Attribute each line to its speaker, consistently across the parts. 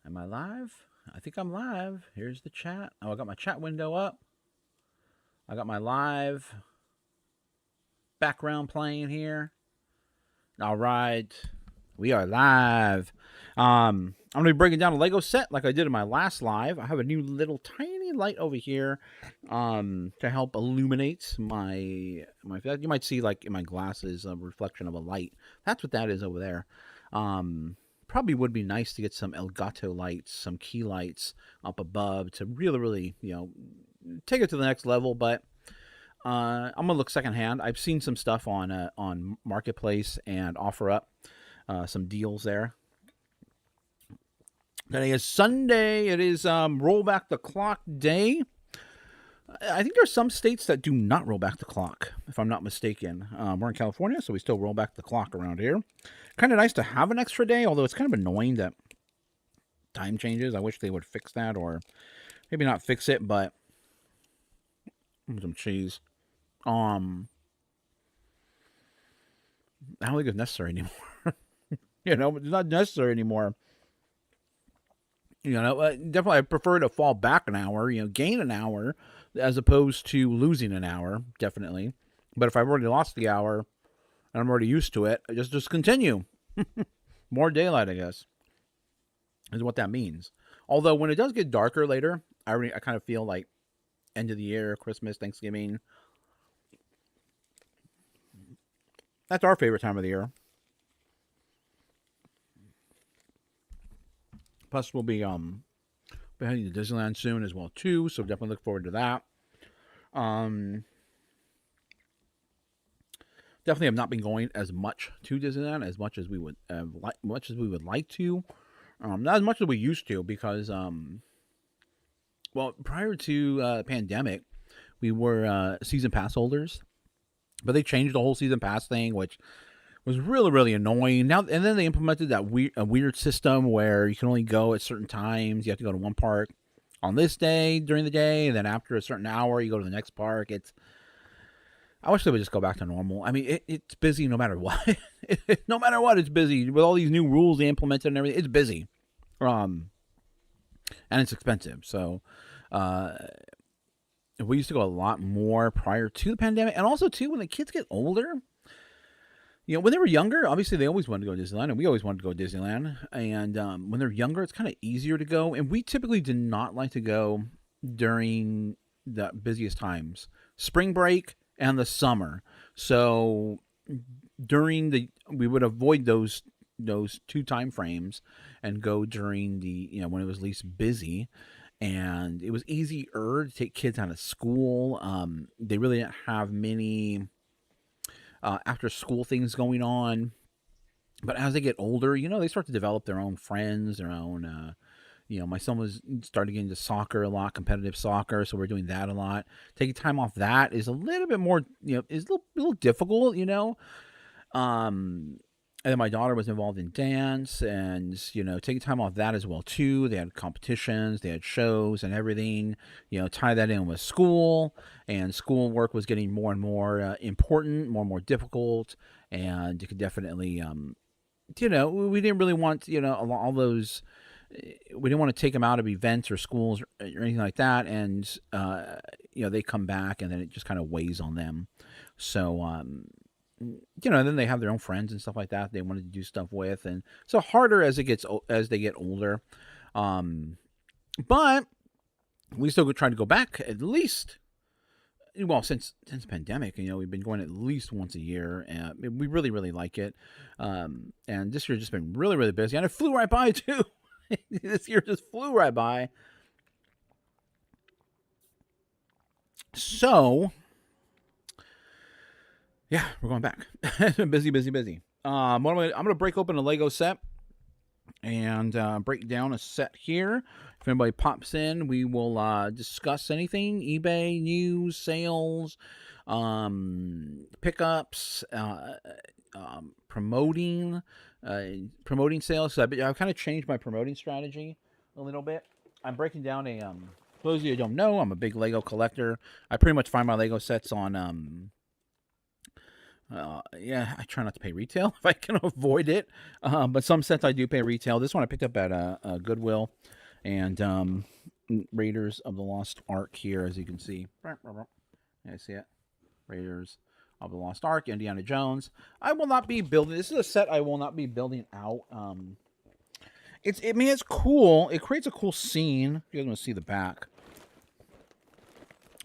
Speaker 1: Am I live? I think I'm live. Here's the chat. Oh, I got my chat window up. I got my live background playing here. All right. We are live. I'm going to be breaking down a Lego set like I did in my last live. I have a new little tiny light over here to help illuminate my. You might see, like, in my glasses, a reflection of a light. That's what that is over there. Probably would be nice to get some Elgato lights, some key lights up above to really, take it to the next level. But I'm gonna look secondhand. I've seen some stuff on Marketplace and OfferUp, some deals there. Today is Sunday. It is roll back the clock day. I think there's some states that do not roll back the clock, if I'm not mistaken. We're in California, so we still roll back the clock around here. Kind of nice to have an extra day, although it's kind of annoying that time changes. I wish they would fix that, or maybe not fix it, but some cheese. I don't think it's necessary anymore. It's not necessary anymore. Definitely I prefer to fall back an hour, gain an hour, as opposed to losing an hour, definitely. But if I've already lost the hour and I'm already used to it, I just continue. More daylight, I guess, is what that means. Although when it does get darker later, I kind of feel like end of the year, Christmas, Thanksgiving. That's our favorite time of the year. Plus, we'll be heading to Disneyland soon as well too, so definitely look forward to that. Definitely have not been going as much to Disneyland as much as we would like to. Not as much as we used to because prior to the pandemic, we were season pass holders, but they changed the whole season pass thing, which was really annoying. Now and then they implemented that weird system where you can only go at certain times. You have to go to one park on this day during the day, and then after a certain hour, you go to the next park. I wish they would just go back to normal. I mean, it's busy no matter what. No matter what, it's busy with all these new rules they implemented and everything. It's busy, and it's expensive. So, we used to go a lot more prior to the pandemic, and also too when the kids get older. When they were younger, obviously they always wanted to go to Disneyland, and we always wanted to go to Disneyland. And when they're younger, it's kind of easier to go. And we typically did not like to go during the busiest times, spring break and the summer. So we would avoid those two time frames and go during the when it was least busy. And it was easier to take kids out of school. They really didn't have many after school things going on. But as they get older, they start to develop their own friends, their own, my son was starting getting into soccer a lot, competitive soccer. So we're doing that a lot. Taking time off that is a little bit more, is a little difficult, and then my daughter was involved in dance and, taking time off that as well, too. They had competitions, they had shows and everything, tie that in with school. And schoolwork was getting more and more important, more and more difficult. And you could definitely, we didn't really want, all those, we didn't want to take them out of events or schools or anything like that. And, they come back and then it just kind of weighs on them. So, then they have their own friends and stuff like that they wanted to do stuff with, and so harder as they get older. But we still try to go back at least. Well, since pandemic, we've been going at least once a year, and we really like it. And this year just been really busy, and it flew right by too. This year just flew right by. So. Yeah, we're going back. busy. I'm going to break open a Lego set and break down a set here. If anybody pops in, we will discuss anything: eBay news, sales, pickups, promoting sales. So I've kind of changed my promoting strategy a little bit. I'm breaking down for those of you who don't know, I'm a big Lego collector. I pretty much find my Lego sets on Yeah, I try not to pay retail if I can avoid it. But some sets I do pay retail. This one I picked up at Goodwill, and Raiders of the Lost Ark here, as you can see. Yeah, see it? Raiders of the Lost Ark, Indiana Jones. I will not be building. This is a set I will not be building out. I mean, it's cool. It creates a cool scene. You guys want to see the back,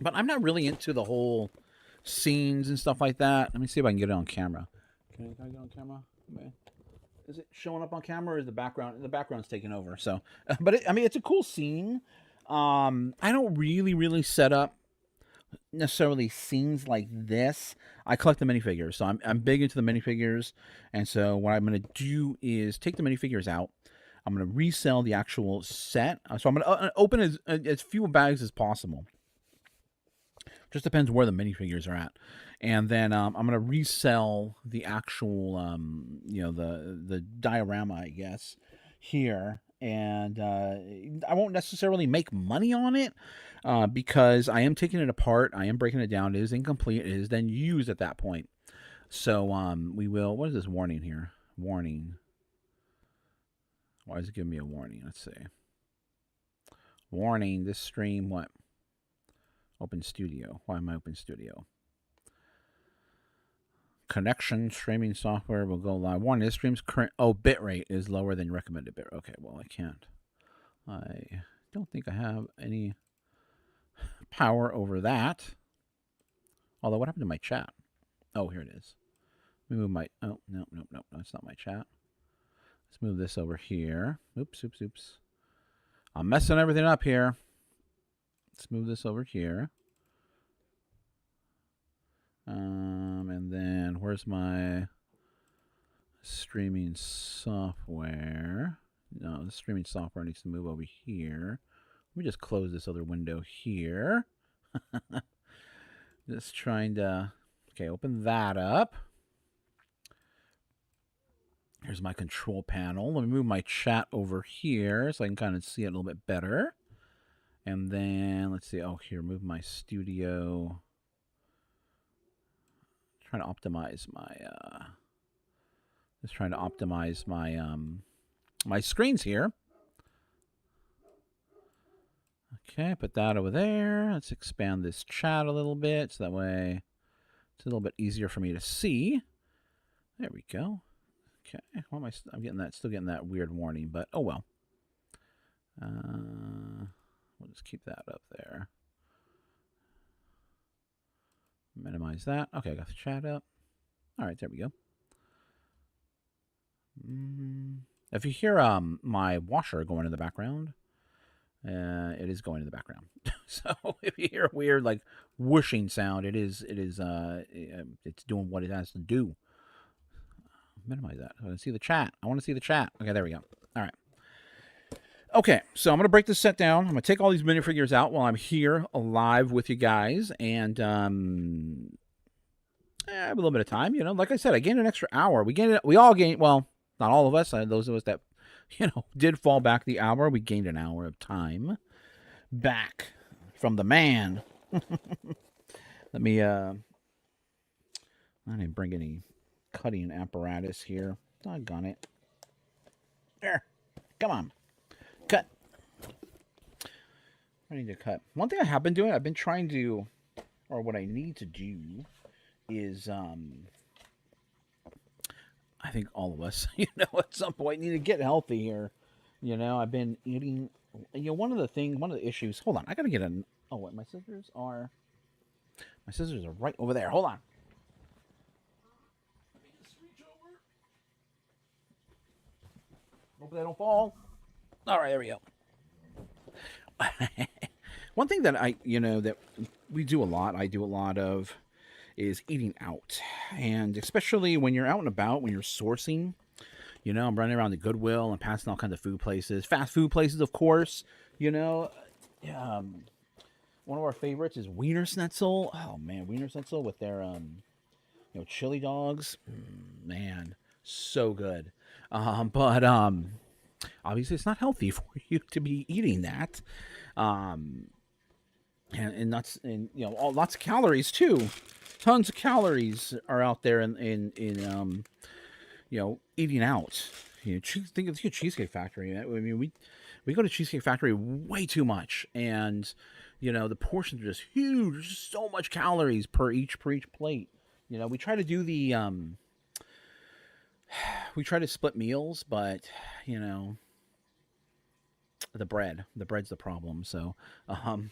Speaker 1: but I'm not really into the whole scenes and stuff like that. Let me see if I can get it on camera. Can I get on camera? Okay. Is it showing up on camera, or is the background? The background's taking over. So, but I mean, it's a cool scene. I don't really set up necessarily scenes like this. I collect the minifigures, so I'm big into the minifigures. And so what I'm going to do is take the minifigures out. I'm going to resell the actual set. So I'm going to open as few bags as possible. Just depends where the minifigures are at. And then I'm going to resell the actual, the diorama, I guess, here. And I won't necessarily make money on it because I am taking it apart. I am breaking it down. It is incomplete. It is then used at that point. So we will. What is this warning here? Warning. Why is it giving me a warning? Let's see. Warning. This stream. What? Open Studio. Why am I Open Studio? Connection streaming software will go live. Warning, this stream's current bitrate is lower than recommended bit. Okay, well I can't. I don't think I have any power over that. Although, what happened to my chat? Oh, here it is. Let me move my. Oh, no, that's not my chat. Let's move this over here. Oops. I'm messing everything up here. Let's move this over here. And then where's my streaming software? No, the streaming software needs to move over here. Let me just close this other window here. Just trying to, okay, open that up. Here's my control panel. Let me move my chat over here so I can kind of see it a little bit better. And then, let's see, oh, here, move my studio. Trying to optimize my, my screens here. Okay, put that over there. Let's expand this chat a little bit so that way it's a little bit easier for me to see. There we go. Okay, why am I'm getting that, still getting that weird warning, but oh well. We'll just keep that up there. Minimize that. Okay, I got the chat up. All right, there we go. If you hear my washer going in the background, it is going in the background. So if you hear a weird like whooshing sound, it's doing what it has to do. Minimize that. I want to see the chat. Okay, there we go. All right. Okay, so I'm going to break this set down. I'm going to take all these minifigures out while I'm here live with you guys. And I have a little bit of time. You know, like I said, I gained an extra hour. We all gained, well, not all of us. Those of us that, did fall back the hour. We gained an hour of time back from the man. Let me, I didn't bring any cutting apparatus here. Doggone it. There. Come on. Cut. I need to cut. One thing I have been doing, I've been trying to, or what I need to do is, I think all of us, at some point need to get healthy here. I've been eating, one of the issues, hold on, I gotta get oh, wait, my scissors are right over there. Hold on. Let me just reach over. Hope they don't fall. All right, there we go. One thing that that we do a lot, I do a lot of, is eating out. And especially when you're out and about, when you're sourcing, I'm running around the Goodwill and passing all kinds of food places, fast food places, of course. One of our favorites is Wiener Schnitzel. Oh man, Wiener Schnitzel with their chili dogs. Man, so good. But obviously it's not healthy for you to be eating that. And nuts and lots of calories too. tons of calories are out there in eating out. Think of the Cheesecake Factory. I mean, we go to Cheesecake Factory way too much, and the portions are just huge. There's just so much calories per each plate. We try to do we try to split meals, but you know, the bread's the problem. So, um,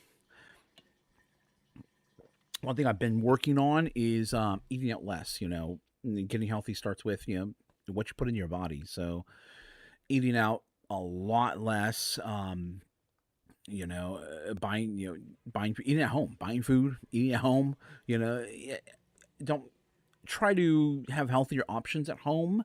Speaker 1: one thing I've been working on is eating out less. Getting healthy starts with what you put in your body. So, eating out a lot less. Buying eating at home, buying food, eating at home. Don't try to have healthier options at home,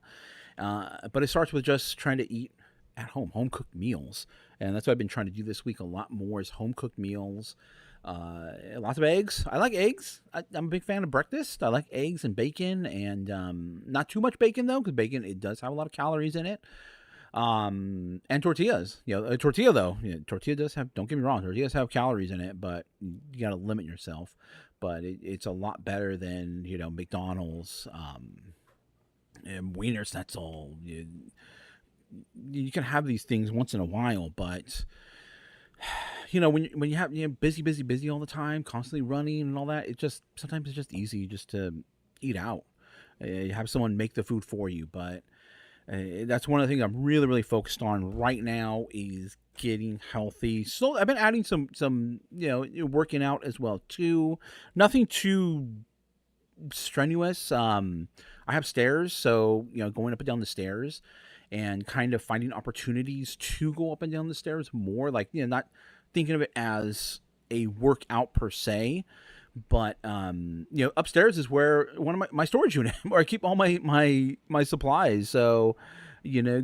Speaker 1: but it starts with just trying to eat at home cooked meals, and that's what I've been trying to do this week a lot more is home cooked meals. Lots of eggs. I like eggs. I'm a big fan of breakfast. I like eggs and bacon, and not too much bacon though, because bacon it does have a lot of calories in it. And tortillas. A tortilla though, tortilla does have. Don't get me wrong, tortillas have calories in it, but you got to limit yourself. But it's a lot better than McDonald's, and Wiener Schnitzel. You can have these things once in a while, but when you have busy all the time, constantly running and all that, sometimes it's just easy just to eat out. You have someone make the food for you, but that's one of the things I'm really, really focused on right now is getting healthy. So I've been adding some working out as well too. Nothing too strenuous. I have stairs, so going up and down the stairs and kind of finding opportunities to go up and down the stairs more, like not thinking of it as a workout per se, but upstairs is where one of my storage unit where I keep all my supplies. So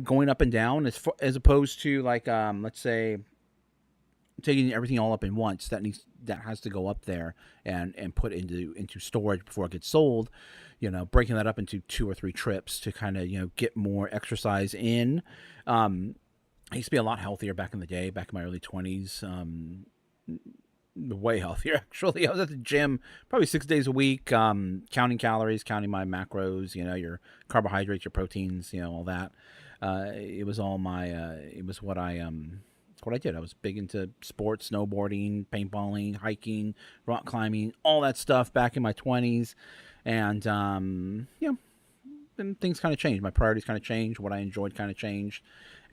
Speaker 1: going up and down as opposed to like let's say taking everything all up in once that has to go up there and put into storage before it gets sold. Breaking that up into 2 or 3 trips to kind of get more exercise in. I used to be a lot healthier back in the day, back in my early 20s. Way healthier actually. I was at the gym probably 6 days a week, counting calories, counting my macros, your carbohydrates, your proteins, all that. It was all it was what I did. I was big into sports, snowboarding, paintballing, hiking, rock climbing, all that stuff back in my 20s. And then things kind of changed. My priorities kind of changed. What I enjoyed kind of changed.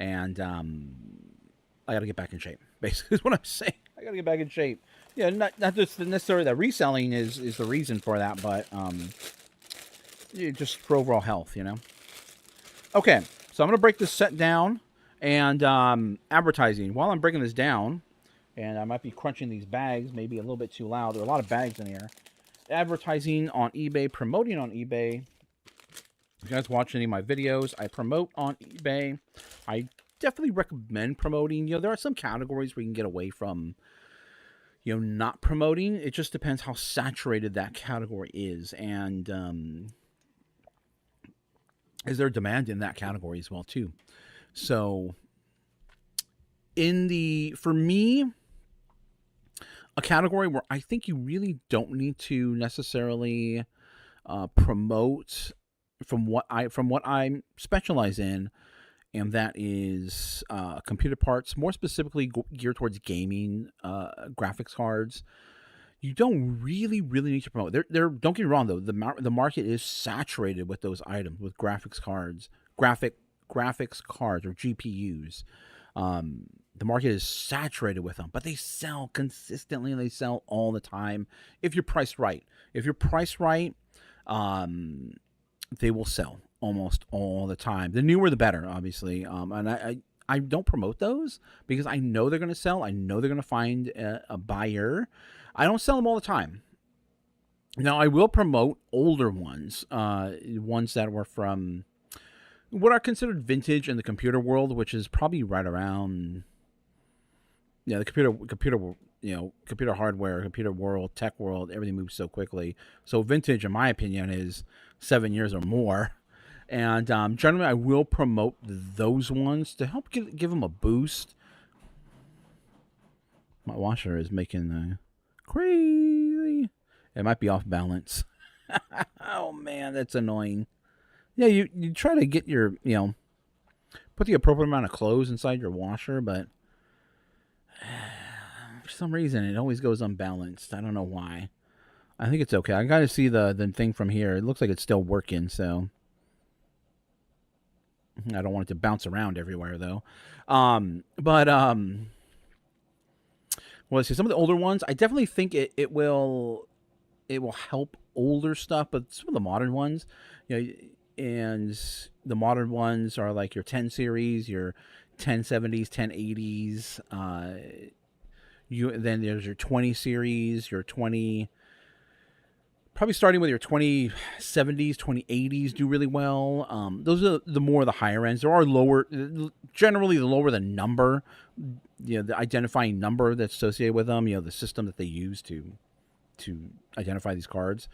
Speaker 1: And I got to get back in shape, basically is what I'm saying. I got to get back in shape. Yeah, not just necessarily that reselling is the reason for that, but just for overall health, Okay, so I'm going to break this set down and advertising. While I'm breaking this down, and I might be crunching these bags, maybe a little bit too loud. There are a lot of bags in here. Advertising on eBay, promoting on eBay. If you guys watch any of my videos, I promote on eBay. I definitely recommend promoting. There are some categories where you can get away from not promoting. It just depends how saturated that category is, and is there demand in that category as well too. So for me, a category where I think you really don't need to necessarily promote from what I specialize in, and that is computer parts, more specifically geared towards gaming, graphics cards. You don't really need to promote. Don't get me wrong though. The market is saturated with those items, with graphics cards, graphics cards or GPUs. The market is saturated with them, but they sell consistently and they sell all the time if you're priced right. If you're priced right, they will sell almost all the time. The newer, the better, obviously. And I don't promote those because I know they're going to sell. I know they're going to find a buyer. I don't sell them all the time. Now, I will promote older ones, ones that were from what are considered vintage in the computer world, which is probably right around, the computer hardware, computer world, tech world, everything moves so quickly. So vintage, in my opinion, is 7 years or more. And generally, I will promote those ones to help give them a boost. My washer is making crazy. It might be off balance. Oh man, that's annoying. Yeah, you try to get your, put the appropriate amount of clothes inside your washer, but for some reason it always goes unbalanced. I don't know why. I think it's okay. I got to see the thing from here. It looks like it's still working, so I don't want it to bounce around everywhere though. But well, let's see. Some of the older ones, I definitely think it will help older stuff, but some of the modern ones, you know, and the modern ones are like your 10 series, your 1070s, 1080s. You then there's your 20 series, your 20, probably starting with your 2070s, 2080s do really well. Those are the more the higher ends. There are lower, generally the lower the number, the identifying number that's associated with them. The system that they use to identify these cards.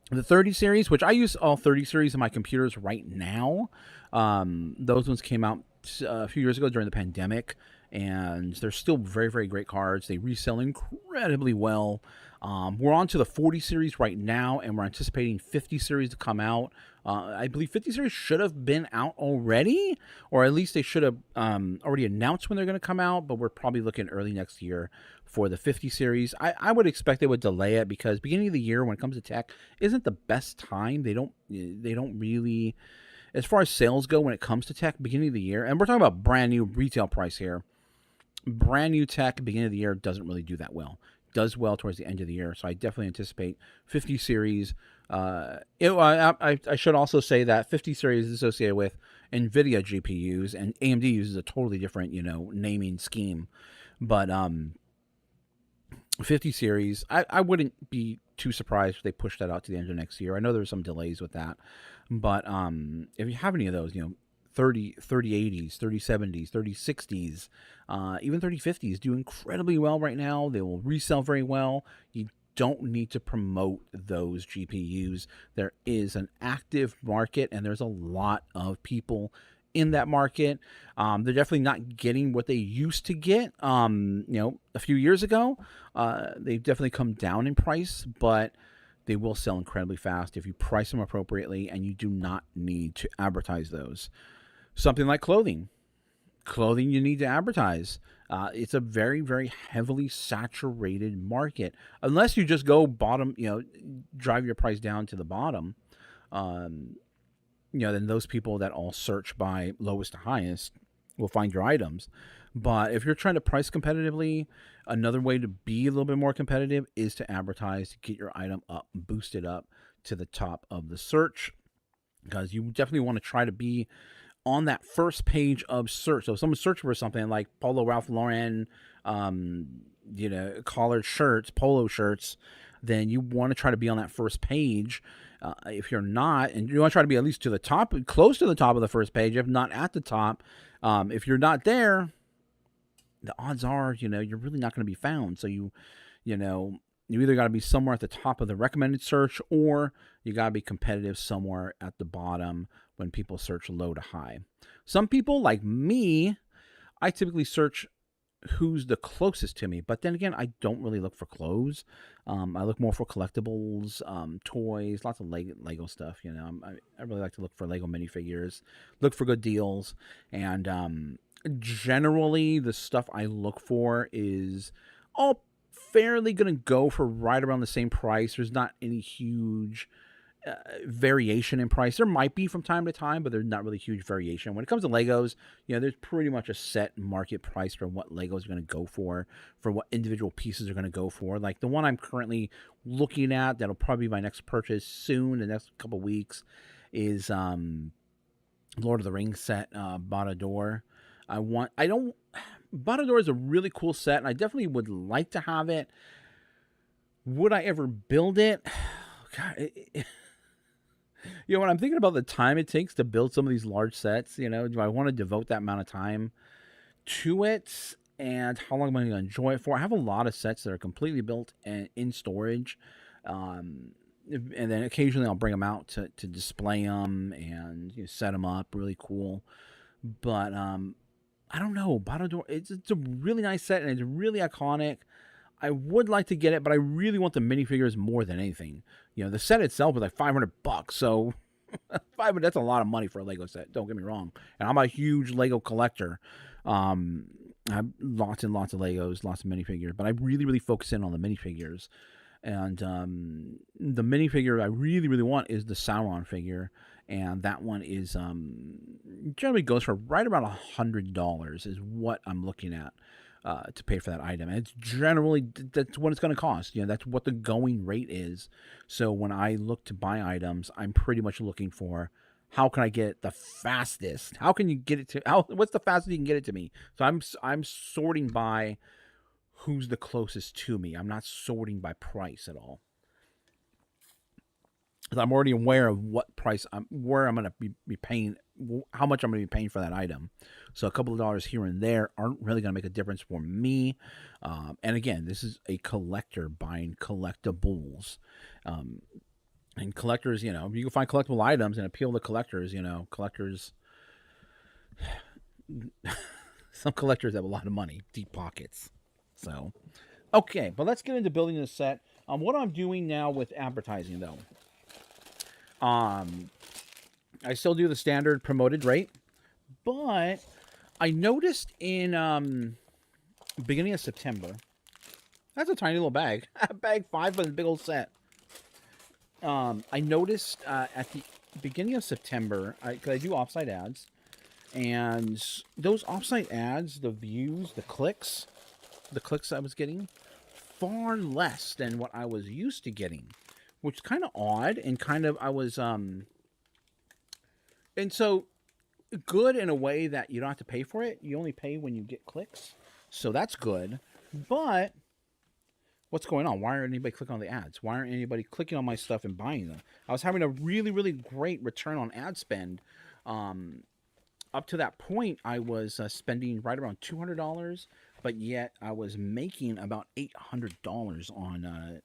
Speaker 1: The 30 series, which I use all 30 series in my computers right now. Those ones came out a few years ago during the pandemic, and they're still very, very great cards. They resell incredibly well. We're on to the 40 series right now, and we're anticipating 50 series to come out. I believe 50 series should have been out already, or at least they should have already announced when they're going to come out, but we're probably looking early next year for the 50 series. I would expect they would delay it because beginning of the year when it comes to tech isn't the best time. They don't really, as far as sales go when it comes to tech, beginning of the year, and we're talking about brand new retail price here. Brand new tech beginning of the year doesn't really do that well. Does well towards the end of the year, so I definitely anticipate 50 series. I should also say that 50 series is associated with NVIDIA GPUs, and AMD uses a totally different naming scheme. But 50 series, I wouldn't be too surprised if they push that out to the end of next year. I know there's some delays with that, but if you have any of those, 3080s, 3070s, 3060s, even 3050s do incredibly well right now. They will resell very well. You don't need to promote those GPUs. There is an active market, and there's a lot of people in that market. They're definitely not getting what they used to get. A few years ago, they've definitely come down in price, but they will sell incredibly fast if you price them appropriately, and you do not need to advertise those. Something like clothing. Clothing you need to advertise. It's a very, very heavily saturated market. Unless you just go bottom, drive your price down to the bottom. Then those people that all search by lowest to highest will find your items. But if you're trying to price competitively, another way to be a little bit more competitive is to advertise to get your item up, boost it up to the top of the search. Because you definitely want to try to be on that first page of search. So if someone's searching for something like Polo Ralph Lauren, collared shirts, polo shirts, then you want to try to be on that first page. If you're not, and you want to try to be at least to the top, close to the top of the first page, if not at the top. If you're not there, the odds are, you're really not going to be found. So you either got to be somewhere at the top of the recommended search, or you got to be competitive somewhere at the bottom when people search low to high. Some people, like me, I typically search who's the closest to me. But then again, I don't really look for clothes. I look more for collectibles, toys, lots of Lego stuff. I really like to look for Lego minifigures, look for good deals. And generally, the stuff I look for is all fairly going to go for right around the same price. There's not any huge variation in price. There might be from time to time, but there's not really huge variation. When it comes to Legos, there's pretty much a set market price for what Legos are going to go for what individual pieces are going to go for. Like the one I'm currently looking at, that'll probably be my next purchase soon, the next couple weeks, is Lord of the Rings set, Barad-dûr. Barad-dûr is a really cool set, and I definitely would like to have it. Would I ever build it? God, when I'm thinking about the time it takes to build some of these large sets, do I want to devote that amount of time to it? And how long am I going to enjoy it for? I have a lot of sets that are completely built and in storage. And then occasionally I'll bring them out to display them and set them up. Really cool. But I don't know. Barad-dûr, it's a really nice set, and it's really iconic. I would like to get it, but I really want the minifigures more than anything. The set itself is like $500, so that's a lot of money for a Lego set. Don't get me wrong. And I'm a huge Lego collector. I have lots and lots of Legos, lots of minifigures, but I really, really focus in on the minifigures. And the minifigure I really, really want is the Sauron figure, and that one is generally goes for right around $100 is what I'm looking at to pay for that item. And it's generally that's what it's going to cost. That's what the going rate is. So when I look to buy items, I'm pretty much looking for how can I get it the fastest? How can you get it to? What's the fastest you can get it to me? So I'm sorting by who's the closest to me. I'm not sorting by price at all. I'm already aware of what price where I'm going to be paying, how much I'm going to be paying for that item. So a couple of dollars here and there aren't really going to make a difference for me. And again, this is a collector buying collectibles. And collectors, you can find collectible items and appeal to collectors. Collectors, some collectors have a lot of money, deep pockets. So, okay, but let's get into building this set. What I'm doing now with advertising, though. I still do the standard promoted rate, but I noticed in beginning of September, that's a tiny little bag, bag 5 for the big old set. I noticed at the beginning of September, because I do offsite ads, and those offsite ads, the views, the clicks I was getting, far less than what I was used to getting, which is kind of odd, and kind of I was and so good in a way that you don't have to pay for it. You only pay when you get clicks, so that's good. But what's going on? Why aren't anybody clicking on the ads? Why aren't anybody clicking on my stuff and buying them? I was having a really, really great return on ad spend. Up to that point, I was spending right around $200, but yet I was making about $800 on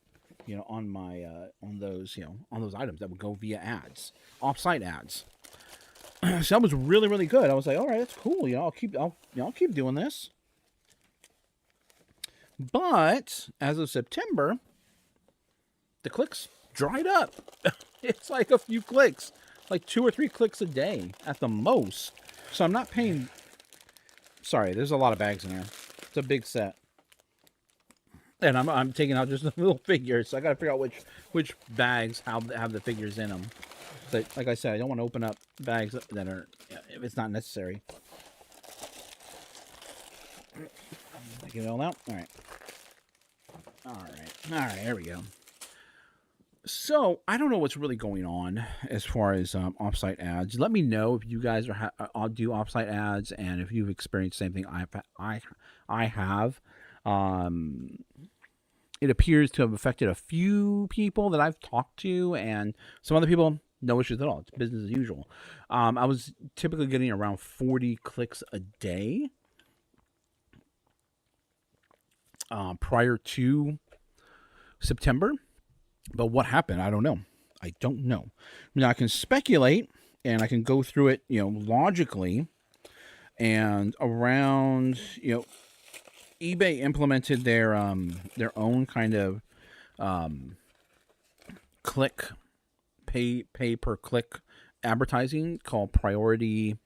Speaker 1: on those items that would go via ads, off-site ads. So that was really, really good. I was like, all right, that's cool. I'll keep doing this. But as of September, the clicks dried up. It's like a few clicks, like 2 or 3 clicks a day at the most. So I'm not paying. Sorry, there's a lot of bags in there. It's a big set, and I'm taking out just the little figures. So I got to figure out which bags have the figures in them. But like I said, I don't want to open up bags that are if it's not necessary. Get it all out. All right. There we go. So I don't know what's really going on as far as offsite ads. Let me know if you guys I'll do offsite ads, and if you've experienced the same thing I have. It appears to have affected a few people that I've talked to, and some other people, no issues at all. It's business as usual. I was typically getting around 40 clicks a day prior to September. But what happened? I don't know. Now I can speculate, and I can go through it, logically. And around, eBay implemented their own kind of click pay per click advertising called priority.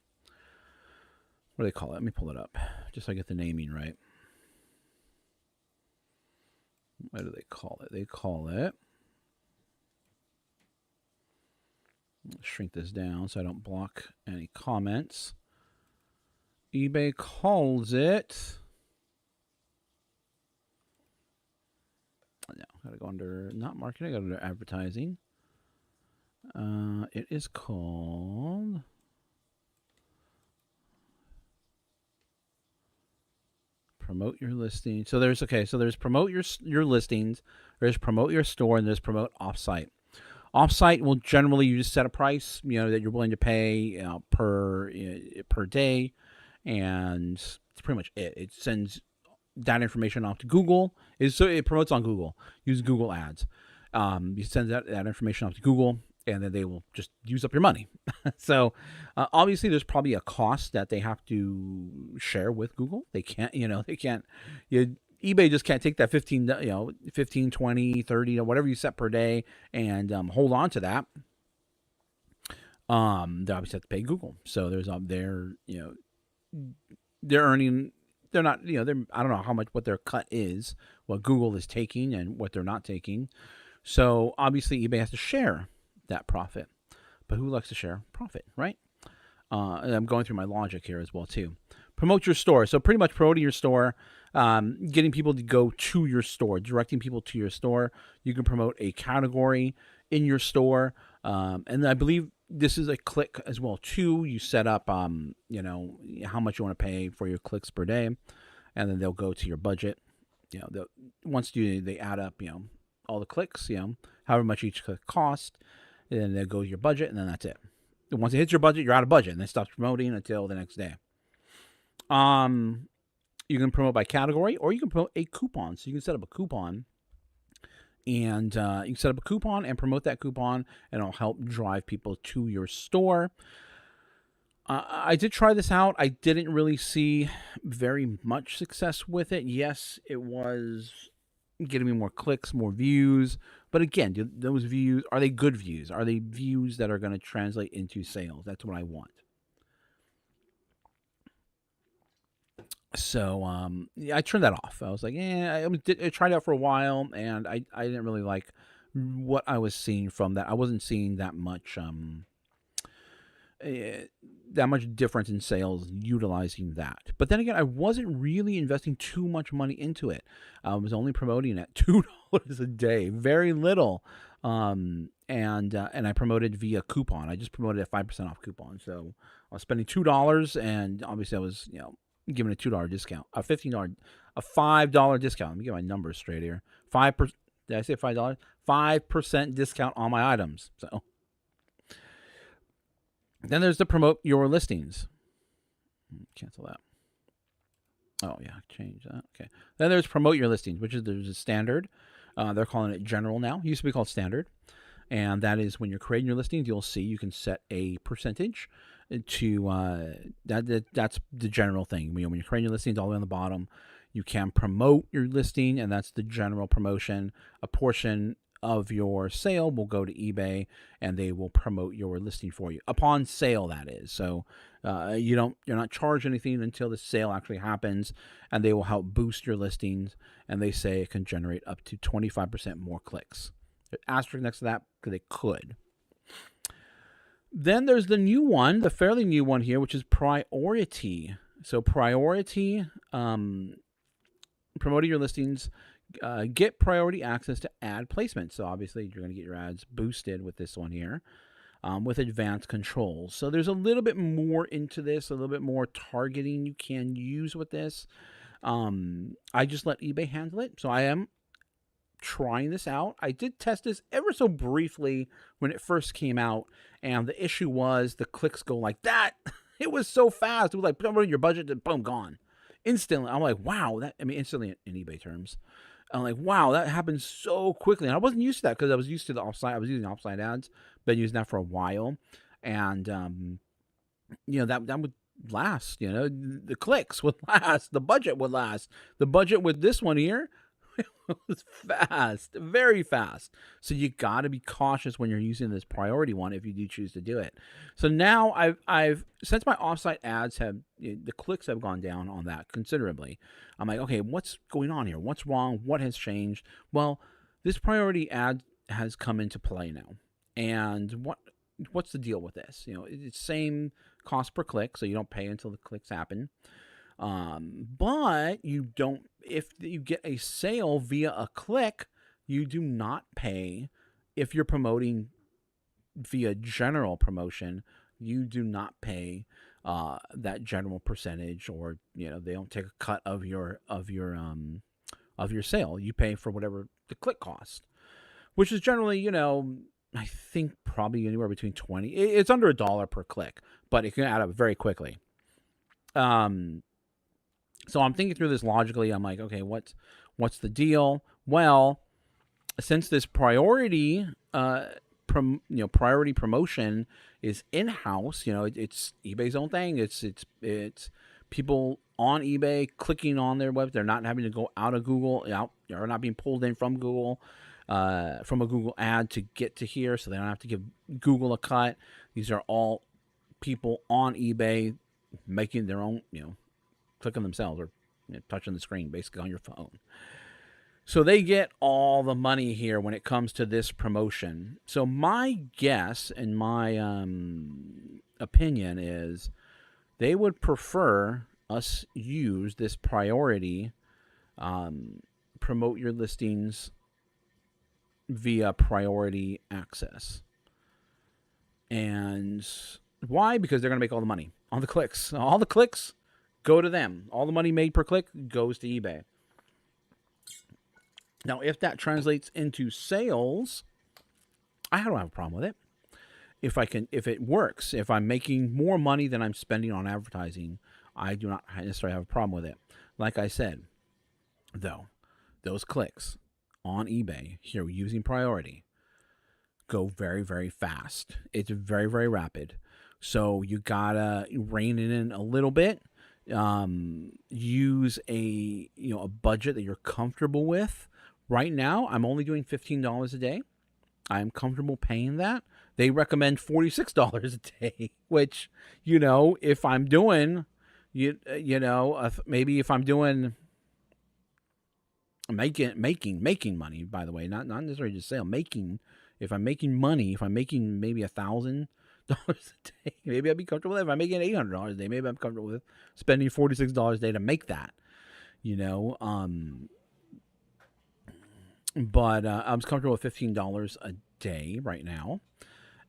Speaker 1: What do they call it? Let me pull it up just so I get the naming right. What do they call it? They call it. Shrink this down so I don't block any comments. eBay calls it. No, gotta go under not marketing. I gotta go under advertising. It is called. Promote your listing. So there's promote your listings, there's promote your store, and there's promote offsite. Offsite will generally you just set a price, that you're willing to pay per day, and it's pretty much it. It sends that information off to Google. So it promotes on Google. Use Google Ads. You send that information off to Google, and then they will just use up your money. So obviously there's probably a cost that they have to share with Google. They can't, eBay just can't take that 15, 20, 30, whatever you set per day and hold on to that. They obviously have to pay Google. So there's they're earning, they're not, I don't know what their cut is, what Google is taking and what they're not taking. So obviously eBay has to share that profit. But who likes to share profit, right? And I'm going through my logic here as well too. Promote your store. So pretty much promoting your store, getting people to go to your store, directing people to your store. You can promote a category in your store. And I believe this is a click as well too. You set up, how much you want to pay for your clicks per day, and then they'll go to your budget. Once they add up, all the clicks, however much each click cost, and then they'll go to your budget, and then that's it. And once it hits your budget, you're out of budget, and it stops promoting until the next day. You can promote by category, or you can promote a coupon. So you can set up a coupon, and you can set up a coupon and promote that coupon, and it'll help drive people to your store. I did try this out. I didn't really see very much success with it. Yes, it was getting me more clicks, more views. But again, those views, are they good views? Are they views that are going to translate into sales? That's what I want. So I turned that off. I was like, I tried it out for a while, and I didn't really like what I was seeing from that. I wasn't seeing that much difference in sales utilizing that. But then again, I wasn't really investing too much money into it. I was only promoting at $2 a day, very little. And I promoted via coupon. I just promoted a 5% off coupon. So I was spending $2, and obviously I was, giving a $2 discount, a $5 discount. Let me get my numbers straight here. 5%. Did I say $5? 5% discount on my items. So then there's the promote your listings. Cancel that. Oh yeah, change that. Okay. Then there's promote your listings, which is there's a standard. They're calling it general now. It used to be called standard, and that is when you're creating your listings, you'll see you can set a percentage to that's the general thing. When you're creating your listings, all the way on the bottom, you can promote your listing, and that's the general promotion. A portion of your sale will go to eBay, and they will promote your listing for you upon sale. That is, so you're not charged anything until the sale actually happens, and they will help boost your listings. And they say it can generate up to 25% more clicks. Asterisk next to that because they could. Then there's the new one, the fairly new one here, which is priority. So priority, promoting your listings, get priority access to ad placement. So obviously you're going to get your ads boosted with this one here, with advanced controls. So there's a little bit more into this, a little bit more targeting you can use with this. I just let eBay handle it. So I am trying this out. I did test this ever so briefly when it first came out, and the issue was the clicks go like that. It was so fast. It was like, put your budget, and boom, gone instantly. I'm like, wow, instantly in eBay terms. I'm like, wow, that happened so quickly. And I wasn't used to that because I was used to the offsite. I was using offsite ads, been using that for a while, and that would last. The clicks would last. The budget would last. The budget with this one here, it was fast, very fast. So you got to be cautious when you're using this priority one if you do choose to do it. So now I've since my offsite ads the clicks have gone down on that considerably. I'm like, okay, what's going on here? What's wrong? What has changed? Well, this priority ad has come into play now. And what's the deal with this? It's same cost per click, so you don't pay until the clicks happen. But you don't, if you get a sale via a click, you do not pay. If you're promoting via general promotion, you do not pay that general percentage, or they don't take a cut of your sale. You pay for whatever the click cost, which is generally I think probably anywhere between 20. It's under $1 per click, but it can add up very quickly. So I'm thinking through this logically. I'm like, okay, what's the deal? Well, since this priority, priority promotion is in-house, it's eBay's own thing. It's People on eBay clicking on their web. They're not having to go out of Google, or not being pulled in from Google, from a Google ad to get to here, so they don't have to give Google a cut. These are all people on eBay making their own, clicking themselves or touching the screen basically on your phone. So they get all the money here when it comes to this promotion. So my guess and my opinion is they would prefer us use this priority, promote your listings via priority access. And why? Because they're going to make all the money on the clicks. All the clicks go to them. All the money made per click goes to eBay. Now, if that translates into sales, I don't have a problem with it. If it works, if I'm making more money than I'm spending on advertising, I do not necessarily have a problem with it. Like I said, though, those clicks on eBay here using priority go very, very fast. It's very, very rapid. So you gotta rein it in a little bit. Use a budget that you're comfortable with. Right now, I'm only doing $15 a day. I'm comfortable paying that. They recommend $46 a day, which, if I'm doing, maybe if I'm doing making money, by the way, not necessarily just sale, if I'm making money, if I'm making maybe $1,000 a day, maybe I'd be comfortable with it. If I'm making $800 a day, maybe I'm comfortable with spending $46 a day to make that, But I'm comfortable with $15 a day right now.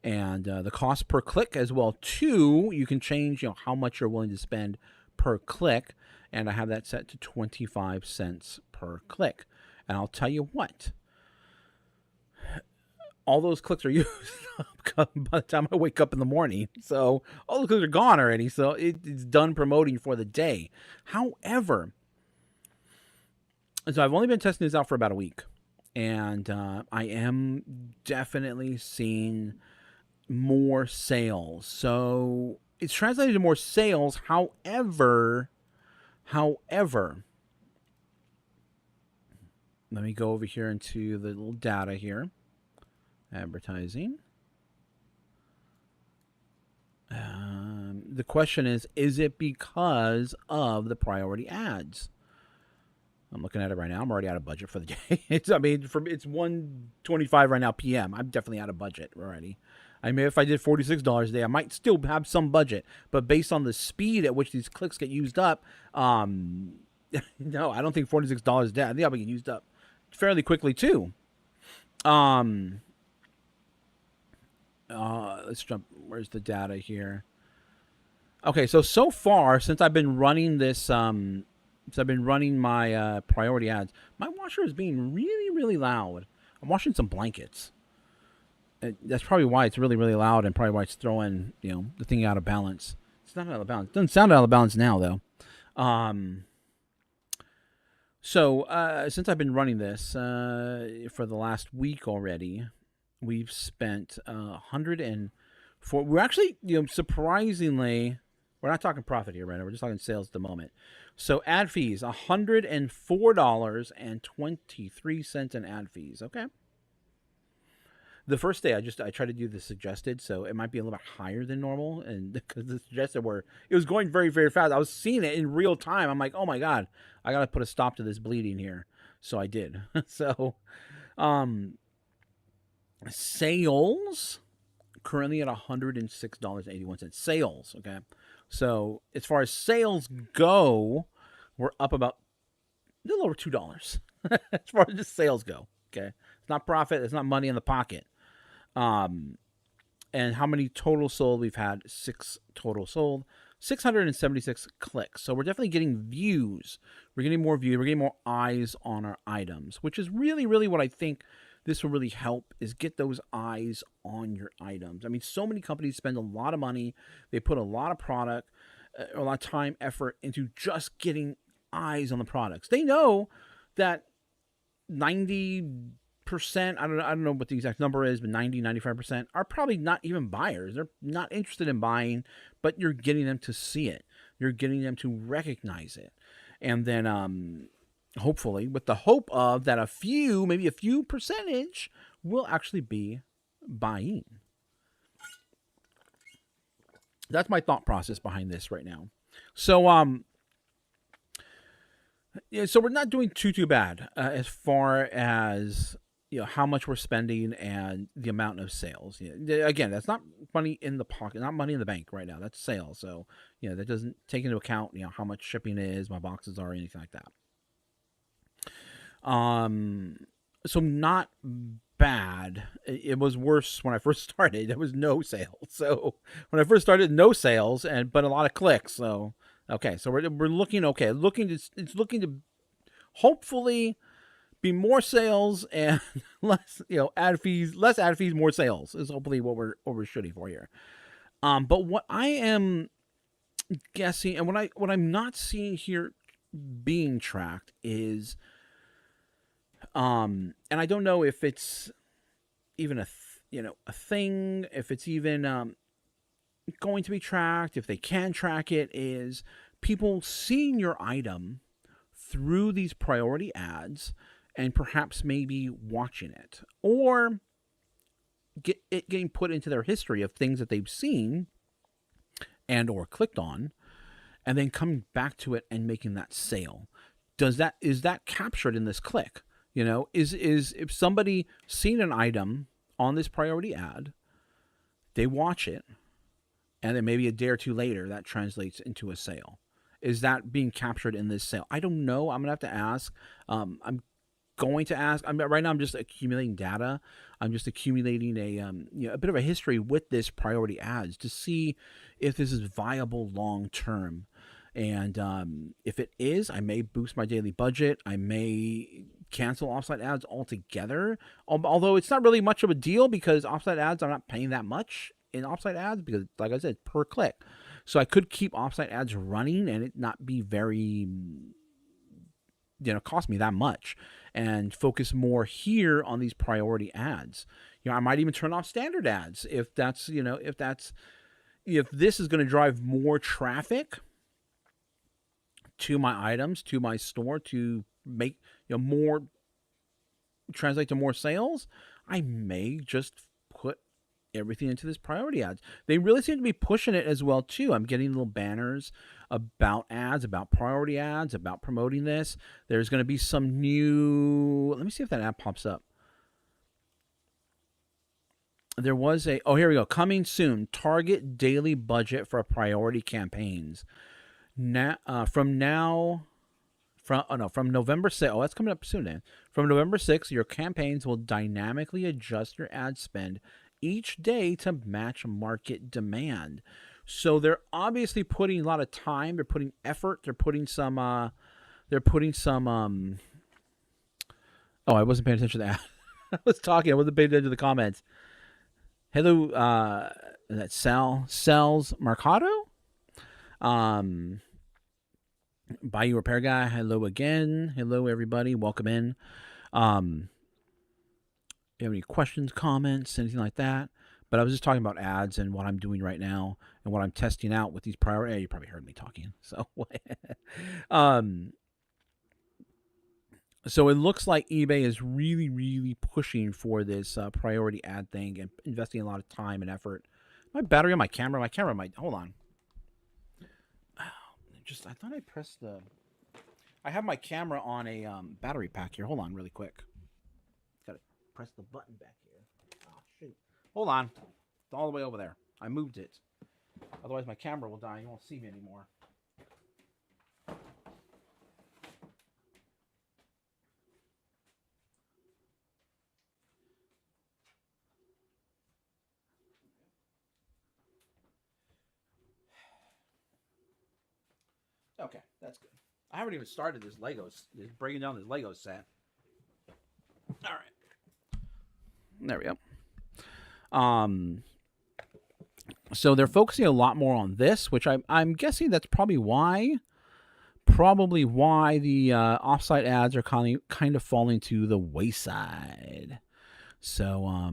Speaker 1: And the cost per click as well, too, you can change how much you're willing to spend per click. And I have that set to 25 cents per click. And I'll tell you what, all those clicks are used up by the time I wake up in the morning. So all the clicks are gone already. So it's done promoting for the day. However, so I've only been testing this out for about a week. And I am definitely seeing more sales. So it's translated to more sales. However, let me go over here into the little data here. Advertising. The question is it because of the priority ads? I'm looking at it right now. I'm already out of budget for the day. It's 1:25 right now p.m. I'm definitely out of budget already. I mean, if I did $46 a day, I might still have some budget. But based on the speed at which these clicks get used up, no, I don't think $46 a day. I think I'll be used up fairly quickly too. Let's jump. Where's the data here? Okay, so far since I've been running this, so I've been running my priority ads, my washer is being really, really loud. I'm washing some blankets. That's probably why it's really, really loud, and probably why it's throwing, the thing out of balance. It's not out of balance. It doesn't sound out of balance now, though. So since I've been running this for the last week already, we've spent 104. We're actually, surprisingly, we're not talking profit here, right now. We're just talking sales at the moment. So ad fees, $104.23 in ad fees. Okay. The first day I tried to do the suggested, so it might be a little bit higher than normal, and because the suggested it was going very, very fast. I was seeing it in real time. I'm like, oh my God, I got to put a stop to this bleeding here. So I did. So, sales currently at $106.81. Sales. Okay. So as far as sales go, we're up about a little over $2 as far as just sales go. Okay. It's not profit. It's not money in the pocket. And how many total sold? We've had 6 total sold, 676 clicks. So we're definitely getting views. We're getting more views. We're getting more eyes on our items, which is really, really what I think this will really help, is get those eyes on your items. I mean, so many companies spend a lot of money. They put a lot of product, a lot of time, effort into just getting eyes on the products. They know that 90%, I don't know what the exact number is, but 95% are probably not even buyers. They're not interested in buying, but you're getting them to see it. You're getting them to recognize it. And then hopefully, with the hope of that maybe a few percentage will actually be buying. That's my thought process behind this right now. So yeah, so we're not doing too bad as far as how much we're spending and the amount of sales. Again, that's not money in the pocket, not money in the bank right now. That's sales. So that doesn't take into account how much shipping is, my boxes are, anything like that. So not bad. It was worse when I first started. There was no sales. So when I first started, no sales but a lot of clicks. So okay, so we're looking okay. It's looking to hopefully be more sales and less ad fees, more sales is hopefully what we're shooting for here. But what I am guessing and what I'm not seeing here being tracked is and I don't know if it's even a thing, if it's even going to be tracked, if they can track it, is people seeing your item through these priority ads and perhaps maybe watching it, or getting put into their history of things that they've seen and or clicked on, and then coming back to it and making that sale. Is that captured in this click? Is if somebody seen an item on this priority ad, they watch it, and then maybe a day or two later that translates into a sale. Is that being captured in this sale? I don't know. I'm gonna have to ask. I'm going to ask. Right now I'm just accumulating data. I'm just accumulating a bit of a history with this priority ads to see if this is viable long term. And if it is, I may boost my daily budget. I may cancel offsite ads altogether. Although it's not really much of a deal because offsite ads, I'm not paying that much in offsite ads because, like I said, per click. So I could keep offsite ads running and it not be very, cost me that much, and focus more here on these priority ads. I might even turn off standard ads if that's, if this is going to drive more traffic to my items, to my store, to make more, translate to more sales. I may just put everything into this priority ads. They really seem to be pushing it as well too. I'm getting little banners about ads, about priority ads, about promoting this. There's going to be some new, let me see if that ad pops up. There was here we go. Coming soon, target daily budget for priority campaigns. From November 6th. Oh, that's coming up soon, then. From November 6th, your campaigns will dynamically adjust your ad spend each day to match market demand. So they're obviously putting a lot of time. They're putting effort. They're putting some. Oh, I wasn't paying attention to that. I was talking. I wasn't paying attention to the comments. Hello, that Sells Mercado. Bayou Repair Guy, hello again. Hello, everybody. Welcome in. You have any questions, comments, anything like that? But I was just talking about ads and what I'm doing right now and what I'm testing out with these priority. You probably heard me talking. So, so it looks like eBay is really, really pushing for this priority ad thing and investing a lot of time and effort. My battery on my camera might, hold on. I thought I pressed I have my camera on a battery pack here. Hold on really quick. Gotta press the button back here. Oh, shoot. Hold on. It's all the way over there. I moved it. Otherwise my camera will die. You won't see me anymore. Okay, that's good. I haven't even started this breaking down this Lego set. All right. There we go. So they're focusing a lot more on this, which I'm guessing that's probably why the offsite ads are kind of falling to the wayside. So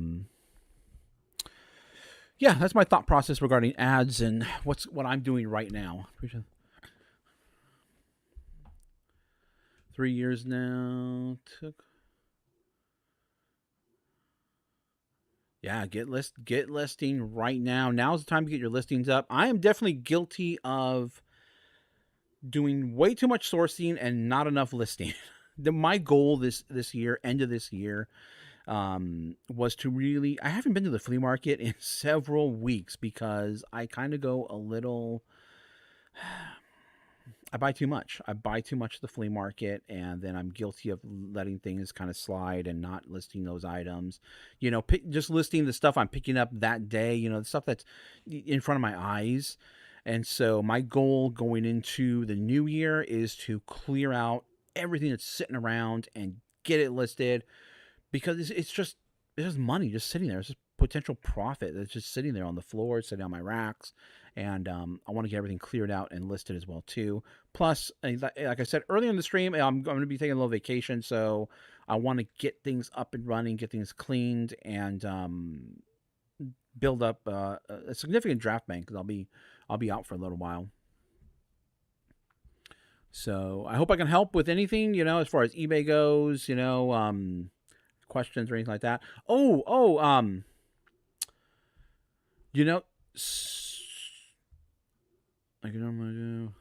Speaker 1: yeah, that's my thought process regarding ads and what I'm doing right now. 3 years now. Yeah, get listing right now. Now's the time to get your listings up. I am definitely guilty of doing way too much sourcing and not enough listing. My goal this year, end of this year, was to really. I haven't been to the flea market in several weeks because I kind of go a little. I buy too much. I buy too much at the flea market, and then I'm guilty of letting things kind of slide and not listing those items. Just listing the stuff I'm picking up that day. The stuff that's in front of my eyes. And so my goal going into the new year is to clear out everything that's sitting around and get it listed, because it's just money just sitting there. It's just potential profit that's just sitting there on the floor, sitting on my racks, and I want to get everything cleared out and listed as well too. Plus, like I said earlier in the stream, I'm going to be taking a little vacation, so I want to get things up and running, get things cleaned, and build up a significant draft bank because I'll be out for a little while. So I hope I can help with anything, as far as eBay goes, questions or anything like that. You know, I can do.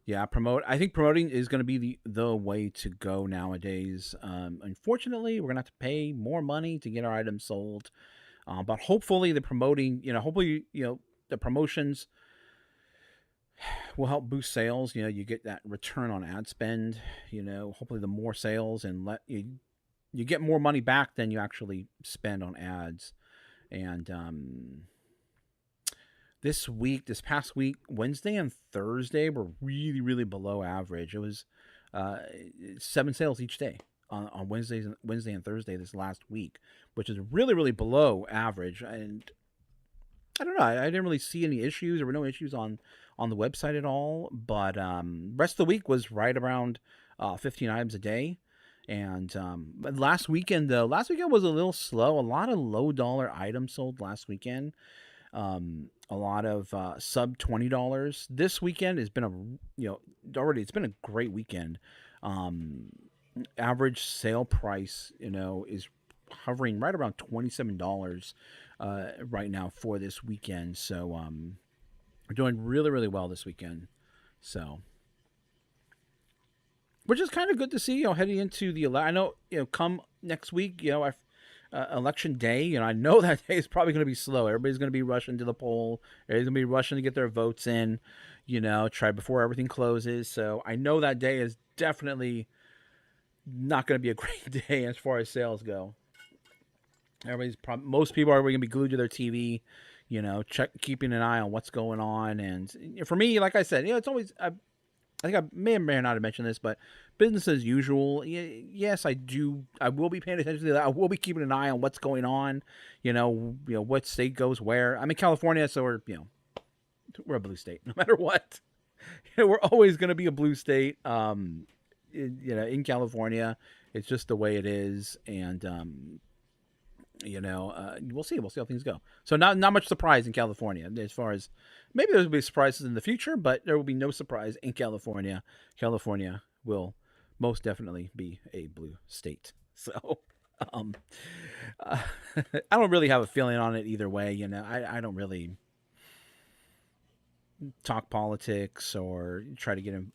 Speaker 1: Yeah, I think promoting is going to be the way to go nowadays. Unfortunately, we're going to have to pay more money to get our items sold. But hopefully, the promoting, the promotions will help boost sales. You get that return on ad spend. Hopefully, the more sales and you get more money back than you actually spend on ads. And this past week, Wednesday and Thursday were really, really below average. It was 7 sales each day on Wednesday and Thursday this last week, which is really, really below average. And I don't know. I didn't really see any issues. There were no issues on the website at all. But rest of the week was right around 15 items a day. And last weekend was a little slow. A lot of low dollar items sold last weekend. A lot of sub $20. This weekend has been it's been a great weekend. Average sale price, is hovering right around $27 right now for this weekend. So we're doing really, really well this weekend. So, which is kind of good to see, heading into the I know, come next week, election day, I know that day is probably going to be slow. Everybody's going to be rushing to the poll. Everybody's going to be rushing to get their votes in, try before everything closes. So I know that day is definitely not going to be a great day as far as sales go. Most people are going to be glued to their TV, keeping an eye on what's going on. And for me, like I said, it's always, I think I may or may not have mentioned this, but business as usual. Yes, I do. I will be paying attention to that. I will be keeping an eye on what's going on. What state goes where. I'm in California, so we're a blue state no matter what. We're always going to be a blue state. In California, it's just the way it is, and we'll see. We'll see how things go. So not much surprise in California as far as maybe there'll be surprises in the future, but there will be no surprise in California. California will most definitely be a blue state. So I don't really have a feeling on it either way. I don't really talk politics or try to get him.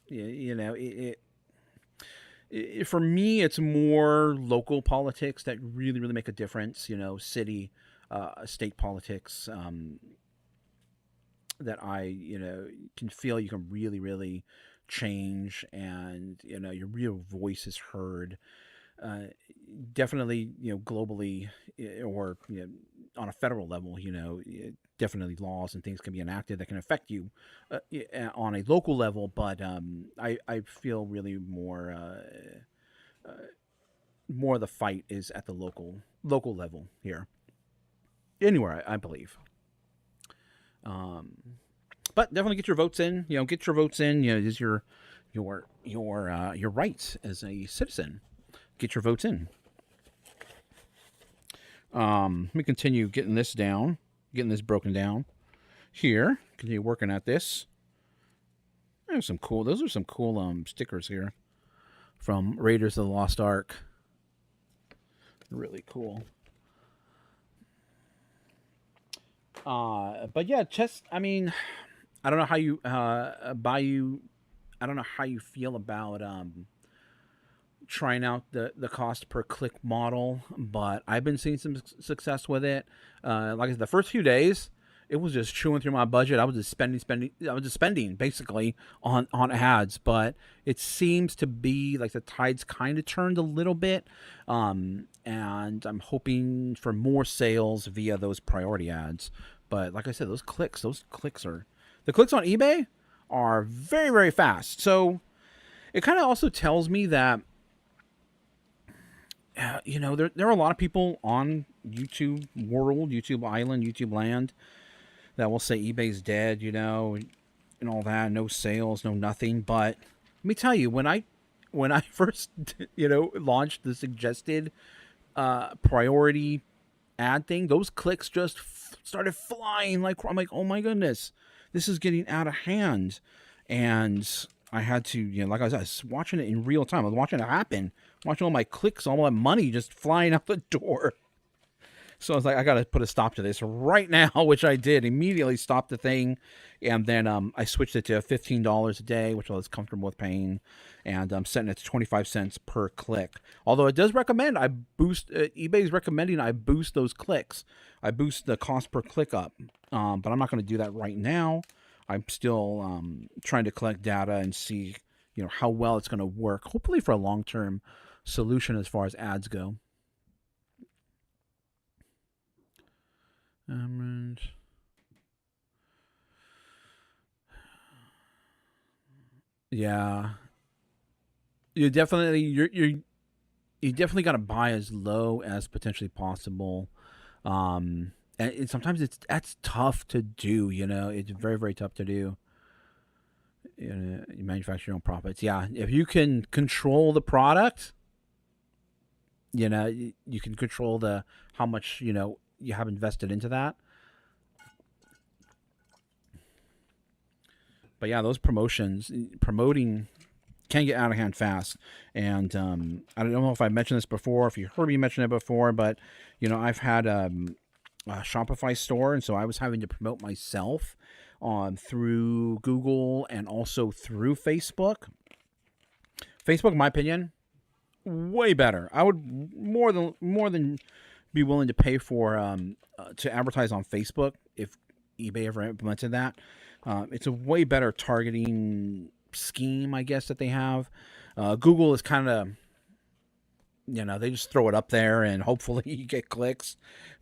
Speaker 1: For me, it's more local politics that really, really make a difference. City, state politics that I, can feel you can really, really change, and your real voice is heard. Definitely, globally, or on a federal level, definitely laws and things can be enacted that can affect you on a local level. But I feel really more of the fight is at the local level here. Anywhere, I believe. But definitely get your votes in. Get your votes in. It is your rights as a citizen. Get your votes in. Let me continue getting this broken down here. Continue working at this. There's some cool. Those are some cool stickers here from Raiders of the Lost Ark. Really cool. But yeah, just I mean, I don't know how you I don't know how you feel about trying out the cost per click model, but I've been seeing some success with it. Like I said, the first few days, it was just chewing through my budget. I was just spending. I was just spending basically on ads. But it seems to be like the tide's kind of turned a little bit, and I'm hoping for more sales via those priority ads. But like I said, those clicks are the clicks on eBay are very very fast. So it kind of also tells me that there are a lot of people on YouTube world, YouTube Island, YouTube Land that will say eBay's dead, and all that, no sales, no nothing. But let me tell you, when I first launched the suggested priority ad thing, those clicks just started flying like I'm like, oh my goodness, this is getting out of hand, and I had to, like I was watching it in real time. I was watching it happen, watching all my clicks, all my money just flying out the door. So I was like, I got to put a stop to this right now, which I did. Immediately stopped the thing. And then I switched it to $15 a day, which I was comfortable with paying. And I'm setting it to 25 cents per click. Although it does recommend eBay's recommending I boost those clicks. I boost the cost per click up. But I'm not going to do that right now. I'm still trying to collect data and see, how well it's going to work. Hopefully for a long-term solution as far as ads go. Yeah, you definitely got to buy as low as potentially possible. And sometimes that's tough to do. It's very very tough to do. You manufacture your own profits. Yeah, if you can control the product, you can control the how much you have invested into that. But yeah, those promoting can get out of hand fast. And I don't know if I mentioned this before, if you heard me mention it before, but I've had a Shopify store, and so I was having to promote myself through Google and also through Facebook. Facebook, in my opinion, way better. I would more than be willing to pay for to advertise on Facebook if eBay ever implemented that. It's a way better targeting scheme, I guess, that they have. Google is kind of, they just throw it up there and hopefully you get clicks.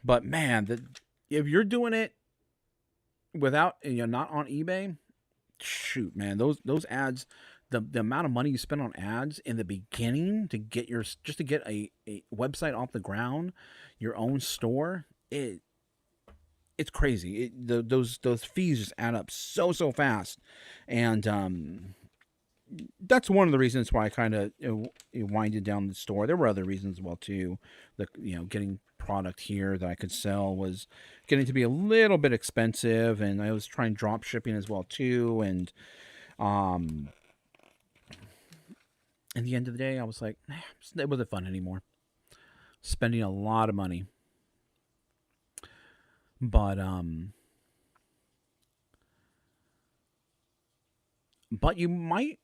Speaker 1: But man, if you're doing it without, not on eBay, shoot, man, those ads, the amount of money you spend on ads in the beginning to get just to get a website off the ground, your own store, it's crazy. Those fees just add up so fast, and that's one of the reasons why I kind of winded down the store. There were other reasons as well too. Getting product here that I could sell was getting to be a little bit expensive, and I was trying drop shipping as well too. And at the end of the day, I was like, it wasn't fun anymore. Spending a lot of money. But you might,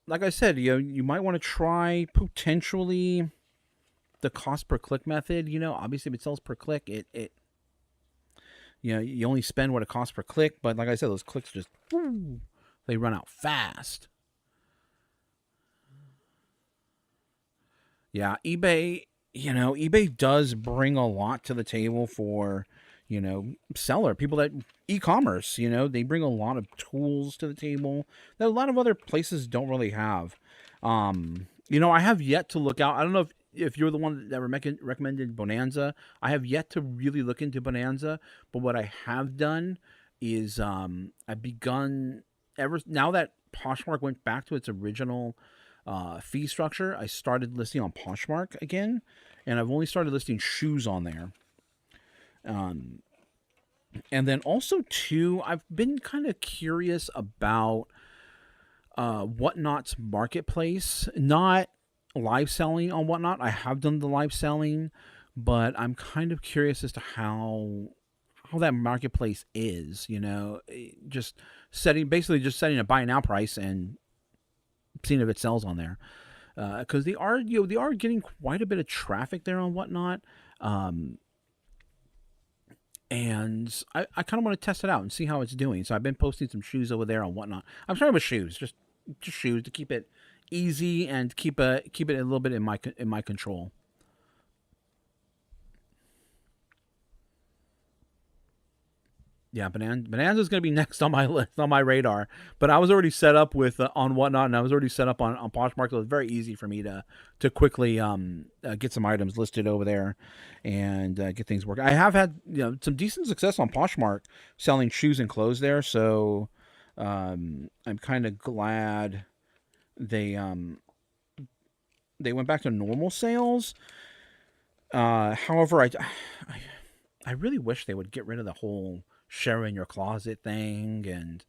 Speaker 1: like I said, you might want to try potentially the cost per click method. Obviously if it sells per click, you only spend what it costs per click. But like I said, those clicks just, they run out fast. Yeah, eBay does bring a lot to the table for, seller people that e-commerce, they bring a lot of tools to the table that a lot of other places don't really have. I have yet to look out. I don't know if you're the one that recommended Bonanza. I have yet to really look into Bonanza, but what I have done is I've begun now that Poshmark went back to its original fee structure. I started listing on Poshmark again, and I've only started listing shoes on there. And then also too, I've been kind of curious about Whatnot's marketplace, not live selling on Whatnot. I have done the live selling, but I'm kind of curious as to how that marketplace is. Just basically just setting a buy now price and seeing if it sells on there. Because they are getting quite a bit of traffic there on Whatnot. Um, and I kind of want to test it out and see how it's doing. So I've been posting some shoes over there on Whatnot. I'm starting with shoes, just shoes to keep it easy and keep it a little bit in my control. Yeah, Bonanza's going to be next on my list, on my radar. But I was already set up with on Whatnot, and I was already set up on Poshmark. So it was very easy for me to quickly get some items listed over there and get things working. I have had some decent success on Poshmark selling shoes and clothes there. So I'm kind of glad they they went back to normal sales. However, I really wish they would get rid of the whole share in your closet thing, and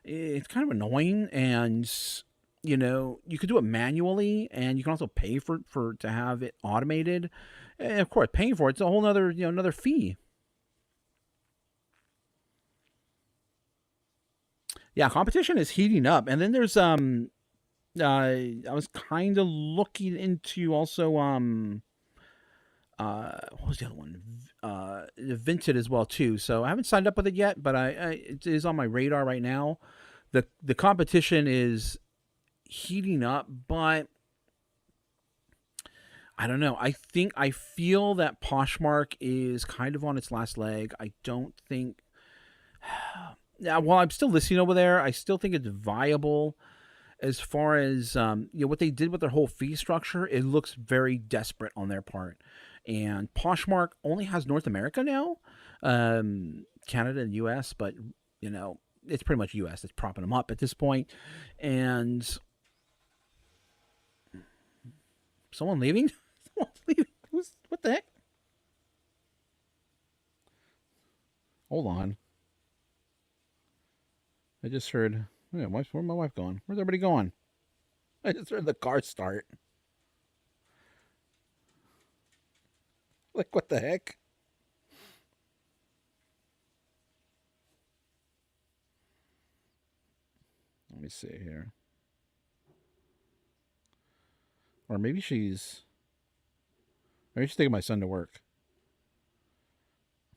Speaker 1: it's kind of annoying. And you could do it manually, and you can also pay for to have it automated. And of course, paying for it's a whole other another fee. Yeah, competition is heating up, and then there's I was kind of looking into also what was the other one? Vinted as well too. So I haven't signed up with it yet, but it is on my radar right now. The competition is heating up, but I don't know. I feel that Poshmark is kind of on its last leg. I don't think. Yeah, while I'm still listening over there, I still think it's viable as far as what they did with their whole fee structure. It looks very desperate on their part, and Poshmark only has North America now, Canada and US, but it's pretty much US that's propping them up at this point. And someone leaving, someone's leaving. What the heck? Hold on, I just heard. Yeah, where's my wife going? Where's everybody going? I just heard the car start. Like, what the heck? Let me see here. Or maybe she's taking my son to work.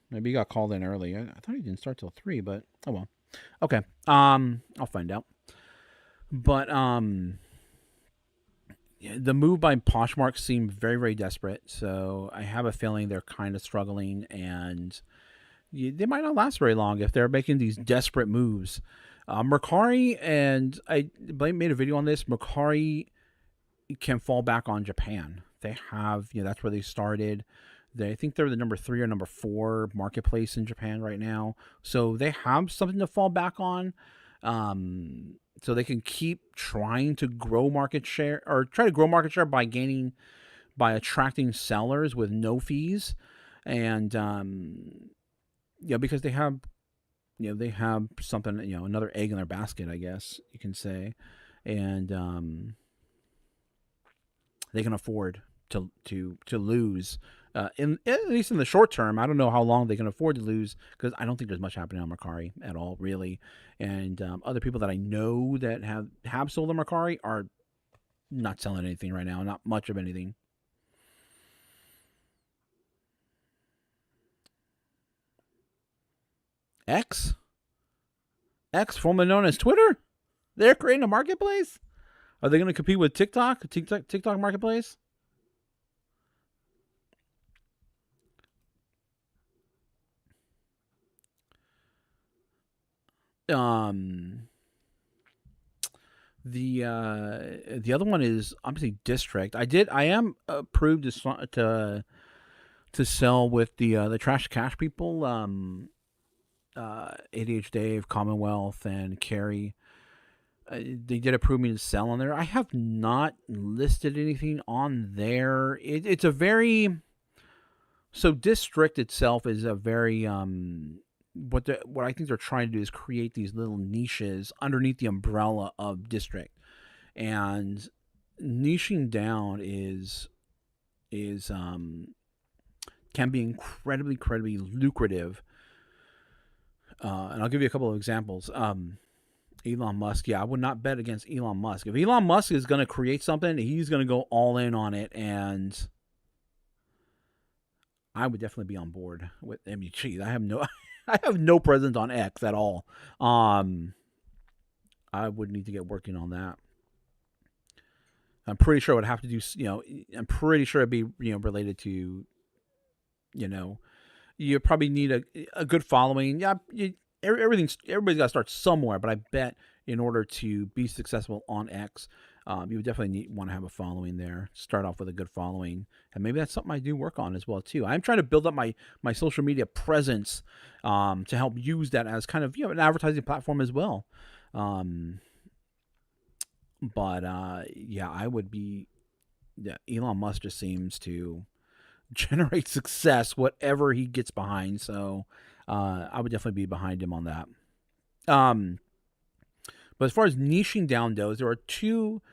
Speaker 1: Maybe he got called in early. I thought he didn't start till 3, but oh well. Okay. I'll find out. But yeah, the move by Poshmark seemed very, very desperate. So I have a feeling they're kind of struggling, and they might not last very long if they're making these desperate moves. Mercari, and I made a video on this. Mercari can fall back on Japan. They have, that's where they started. I think they're the number 3 or number 4 marketplace in Japan right now. So they have something to fall back on. So they can keep trying to grow market share, or try to grow market share by attracting sellers with no fees. And because they have something, another egg in their basket, I guess you can say. And they can afford to lose. At least in the short term. I don't know how long they can afford to lose, because I don't think there's much happening on Mercari at all, really. And other people that I know that have sold on Mercari are not selling anything right now, not much of anything. X, formerly known as Twitter, they're creating a marketplace. Are they going to compete with TikTok marketplace? Um, the other one is obviously District. I am approved to sell with the Trash Cash people. ADH Dave, Commonwealth, and Carrie. They did approve me to sell on there. I have not listed anything on there. It's a very, so District itself is a very what I think they're trying to do is create these little niches underneath the umbrella of district, and niching down is can be incredibly lucrative. And I'll give you a couple of examples. Elon Musk, yeah, I would not bet against Elon Musk. If Elon Musk is going to create something, he's going to go all in on it, and I would definitely be on board with. I mean, geez, I have no, I have no presence on X at all. I would need to get working on that. I'm pretty sure I would have to do, I'm pretty sure it'd be, related to, you know, you probably need a good following. Yeah, everybody's got to start somewhere, but I bet in order to be successful on X, you would definitely want to have a following there. Start off with a good following, and maybe that's something I do work on as well too. I'm trying to build up my social media presence to help use that as kind of an advertising platform as well. But yeah, I would be. Yeah, Elon Musk just seems to generate success whatever he gets behind. So I would definitely be behind him on that. But as far as niching down goes, there are two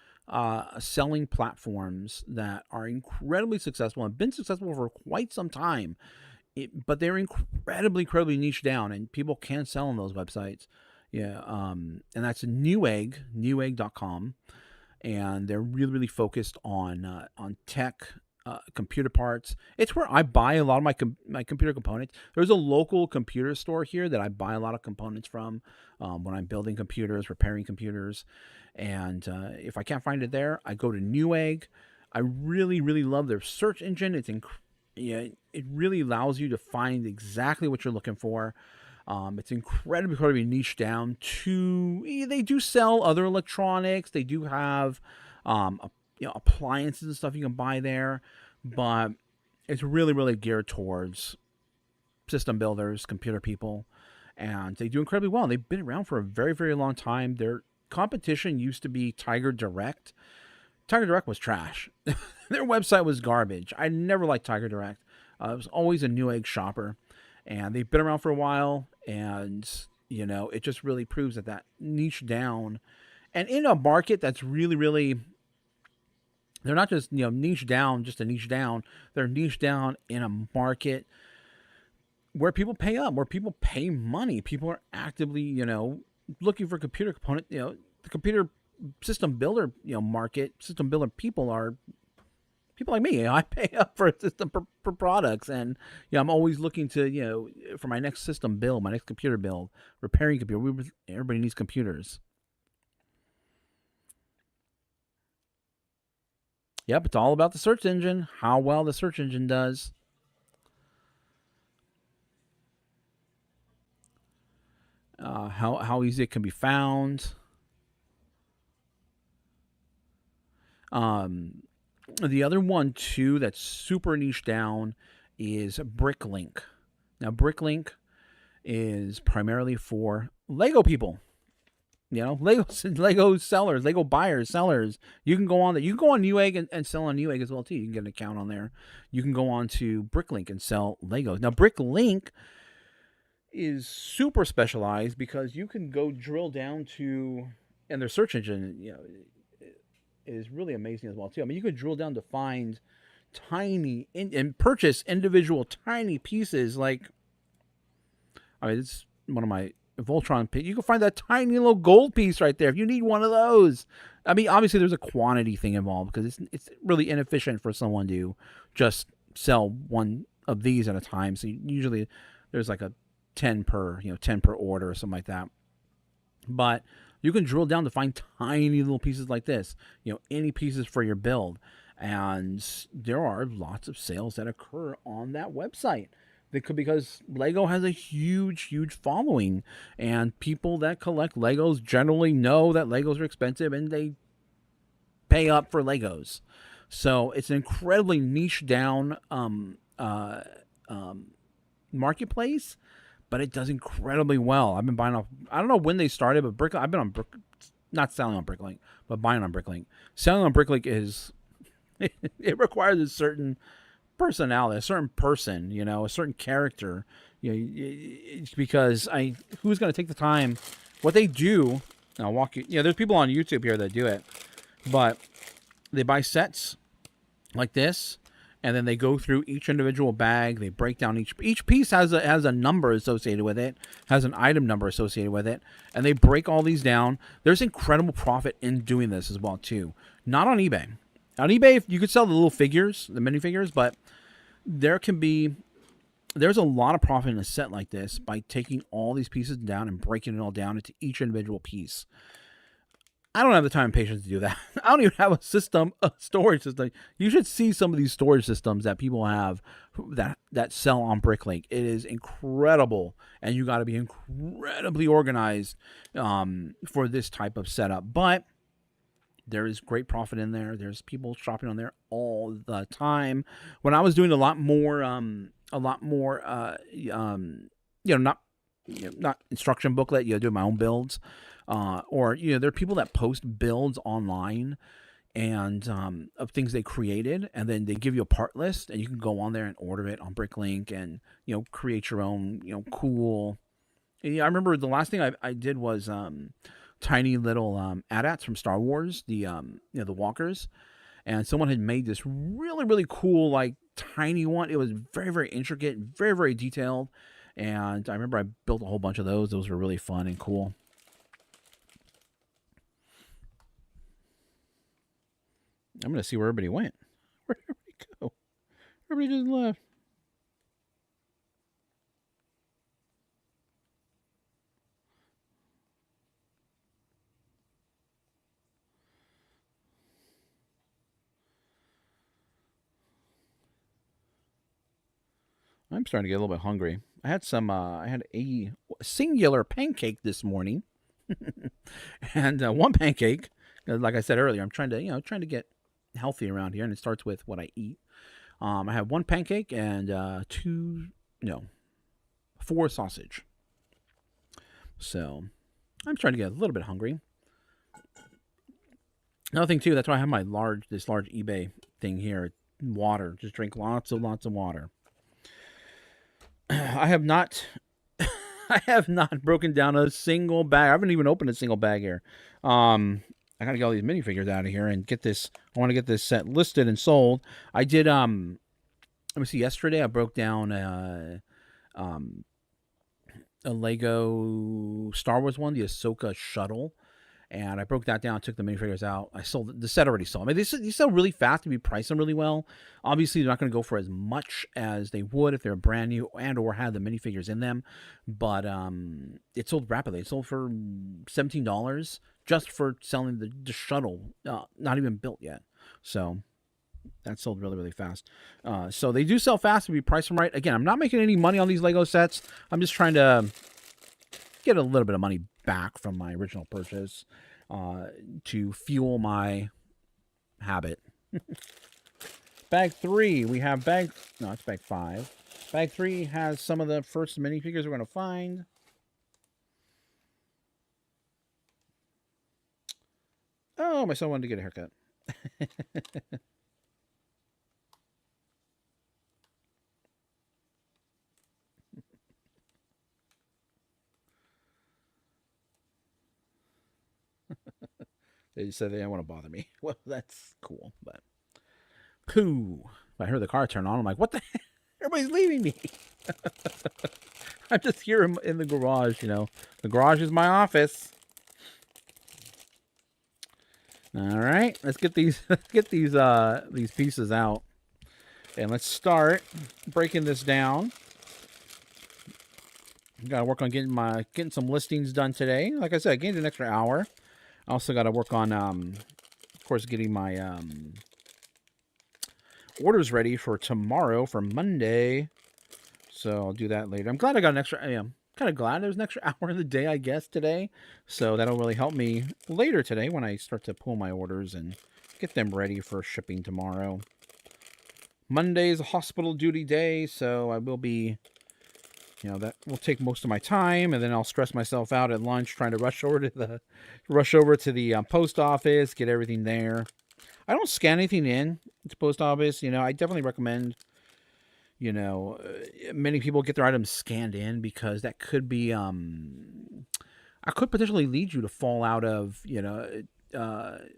Speaker 1: selling platforms that are incredibly successful and have been successful for quite some time. But they're incredibly niche down, and people can sell on those websites. Yeah, and that's Newegg.com, and they're really focused on tech, computer parts. It's where I buy a lot of my computer components. There's a local computer store here that I buy a lot of components from when I'm building computers, repairing computers, and if I can't find it there, I go to Newegg. I really love their search engine. It really allows you to find exactly what you're looking for. It's incredibly niche down to. They do sell other electronics. They do have, appliances and stuff you can buy there, but it's really geared towards system builders, computer people, and they do incredibly well. They've been around for a very long time. Their competition used to be Tiger Direct. Tiger Direct was trash. Their website was garbage. I never liked Tiger Direct. I was always a Newegg shopper. And they've been around for a while, and it just really proves that niche down, and in a market that's really, they're not just niche down just to niche down. They're niche down in a market where people pay up, where people pay money. People are actively looking for computer component. The computer system builder market, system builder people are. People like me, I pay up for system for products, and I'm always looking to for my next system build, my next computer build, repairing computer. Everybody needs computers. Yep, it's all about the search engine, how well the search engine does. How easy it can be found. The other one too that's super niche down is Bricklink. Now Bricklink is primarily for Lego people. Lego sellers, Lego buyers, sellers. You can go on that. You can go on Newegg and sell on Newegg as well too. You can get an account on there. You can go on to Bricklink and sell Legos. Now Bricklink is super specialized because you can go drill down to, and their search engine, is really amazing as well too. I mean, you could drill down to find tiny and purchase individual tiny pieces. Like, it's one of my Voltron. You can find that tiny little gold piece right there if you need one of those. I mean, obviously there's a quantity thing involved because it's really inefficient for someone to just sell one of these at a time. So usually there's like a 10 per order or something like that. But you can drill down to find tiny little pieces like this, any pieces for your build. And there are lots of sales that occur on that website. Because Lego has a huge following, and people that collect Legos generally know that Legos are expensive and they pay up for Legos. So it's an incredibly niche down marketplace, but it does incredibly well. I've been buying off. I don't know when they started, but I've been on not selling on Bricklink, but buying on Bricklink. Selling on Bricklink is it requires a certain personality, a certain person, you know, a certain character. You know, it's because who's going to take the time? What they do, I'll walk you. Yeah, there's people on YouTube here that do it, but they buy sets like this, and then they go through each individual bag. They break down each piece has a number associated with it, has an item number associated with it, and they break all these down. There's incredible profit in doing this as well too. Not on eBay. On eBay, you could sell the little figures, the minifigures, but there's a lot of profit in a set like this by taking all these pieces down and breaking it all down into each individual piece. I don't have the time and patience to do that. I don't even have a storage system. You should see some of these storage systems that people have that sell on Bricklink. It is incredible, and you got to be incredibly organized for this type of setup. But there is great profit in there. There's people shopping on there all the time. When I was doing a lot more, not instruction booklet, do my own builds, or there are people that post builds online and of things they created, and then they give you a part list, and you can go on there and order it on Bricklink, and create your own cool. I remember the last thing I did was tiny little AT-ATs from Star Wars, the walkers, and someone had made this really, really cool, like, tiny one. It was very, very intricate, very, very detailed, and I remember I built a whole bunch of those. Those were really fun and cool. I'm gonna see where everybody went. Where did everybody go? Everybody just left. I'm starting to get a little bit hungry. I had a singular pancake this morning, and one pancake. Like I said earlier, I'm trying to get healthy around here, and it starts with what I eat. I have one pancake and 4 sausage. So I'm trying to get a little bit hungry. Another thing too, that's why I have this large eBay thing here. Water, just drink lots of water. I have not broken down a single bag. I haven't even opened a single bag here. I gotta get all these minifigures out of here and get this. I want to get this set listed and sold. I did. Let me see. Yesterday, I broke down a Lego Star Wars one, the Ahsoka shuttle, and I broke that down. Took the minifigures out. I sold the set already sold. I mean, these sell really fast to be priced them really well. Obviously, they're not going to go for as much as they would if they're brand new and or had the minifigures in them. But it sold rapidly. It sold for $17 just for selling the shuttle, not even built yet. So that sold really, really fast. So they do sell fast to be priced them right. Again, I'm not making any money on these Lego sets. I'm just trying to get a little bit of money back from my original purchase to fuel my habit. Bag 3, we have it's bag 5. Bag 3 has some of the first minifigures we're going to find. Oh, my son wanted to get a haircut. They said they didn't want to bother me. Well, that's cool, but pooh. I heard the car turn on. I'm like, what the heck? Everybody's leaving me. I'm just here in the garage, The garage is my office. All right, let's get these pieces out, and let's start breaking this down. Got to work on getting some listings done today. Like I said, I gained an extra hour. I also got to work on, of course, getting my orders ready for tomorrow, for Monday. So I'll do that later. I'm glad I got an extra. I'm kind of glad there's an extra hour in the day, I guess, today. So that'll really help me later today when I start to pull my orders and get them ready for shipping tomorrow. Monday is a hospital duty day, so I will be. That will take most of my time, and then I'll stress myself out at lunch trying to rush over to the post office, get everything there. I don't scan anything in to post office. I definitely recommend Many people get their items scanned in because that could be I could potentially lead you to fall out of,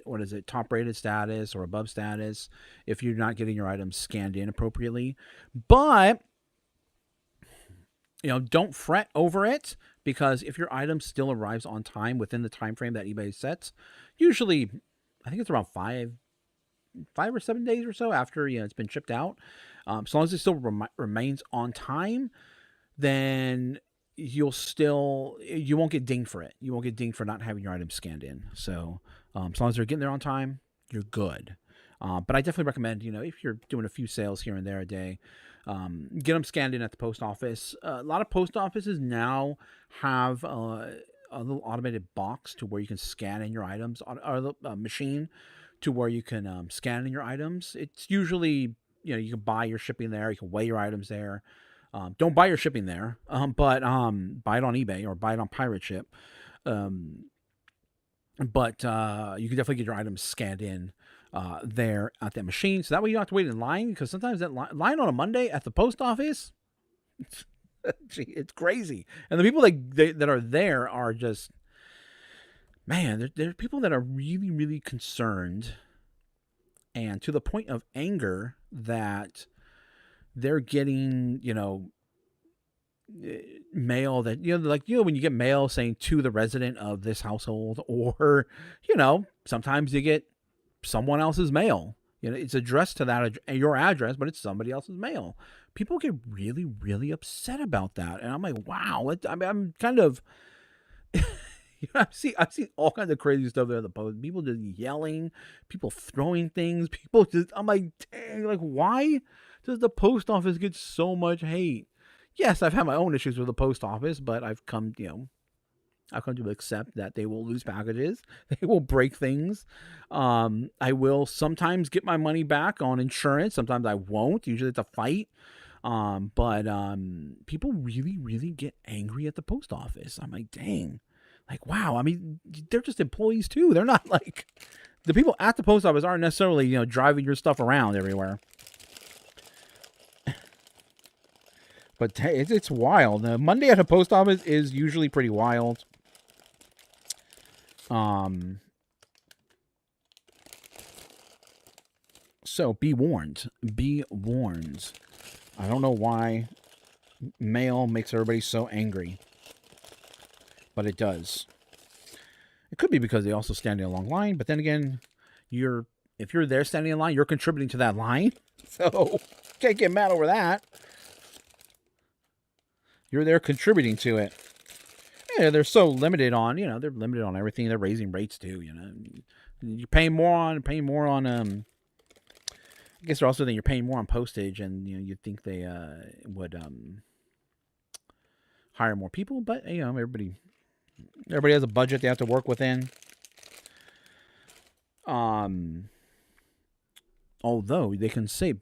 Speaker 1: what is it, top rated status or above status if you're not getting your items scanned in appropriately. But, don't fret over it, because if your item still arrives on time within the time frame that eBay sets, usually, I think it's around 5 or 7 days or so after, it's been shipped out. As long as it still remains on time, then you won't get dinged for it. You won't get dinged for not having your items scanned in. So as long as they're getting there on time, you're good. But I definitely recommend, if you're doing a few sales here and there a day, get them scanned in at the post office. A lot of post offices now have a little automated box to where you can scan in your items, or a machine to where you can scan in your items. It's usually, you can buy your shipping there. You can weigh your items there. Don't buy your shipping there, but buy it on eBay or buy it on Pirate Ship. But you can definitely get your items scanned in there at that machine. So that way you don't have to wait in line, because sometimes that line on a Monday at the post office, it's crazy. And the people that are there are just, man, there are people that are really, really concerned, and to the point of anger, that they're getting, mail that, when you get mail saying to the resident of this household, or, sometimes you get someone else's mail. It's addressed to your address, but it's somebody else's mail. People get really, really upset about that. And I'm like, wow. I'm kind of, I've seen all kinds of crazy stuff there at the post. People just yelling, people throwing things, I'm like, dang, like, why does the post office get so much hate? Yes, I've had my own issues with the post office, but I've come to accept that they will lose packages. They will break things. I will sometimes get my money back on insurance. Sometimes I won't. Usually it's a fight. But people really, really get angry at the post office. I'm like, dang. Like, wow. I mean, they're just employees too. They're not like, the people at the post office aren't necessarily, driving your stuff around everywhere. But it's wild. Monday at a post office is usually pretty wild. So be warned. Be warned. I don't know why mail makes everybody so angry, but it does. It could be because they also stand in a long line, but then again, if you're there standing in line, you're contributing to that line. So can't get mad over that. You're there contributing to it. Yeah, they're so limited on, they're limited on everything. They're raising rates too, You're paying more on, I guess they're also thinking you're paying more on postage, and, you'd think they would hire more people, but, everybody has a budget they have to work within. Although they can save,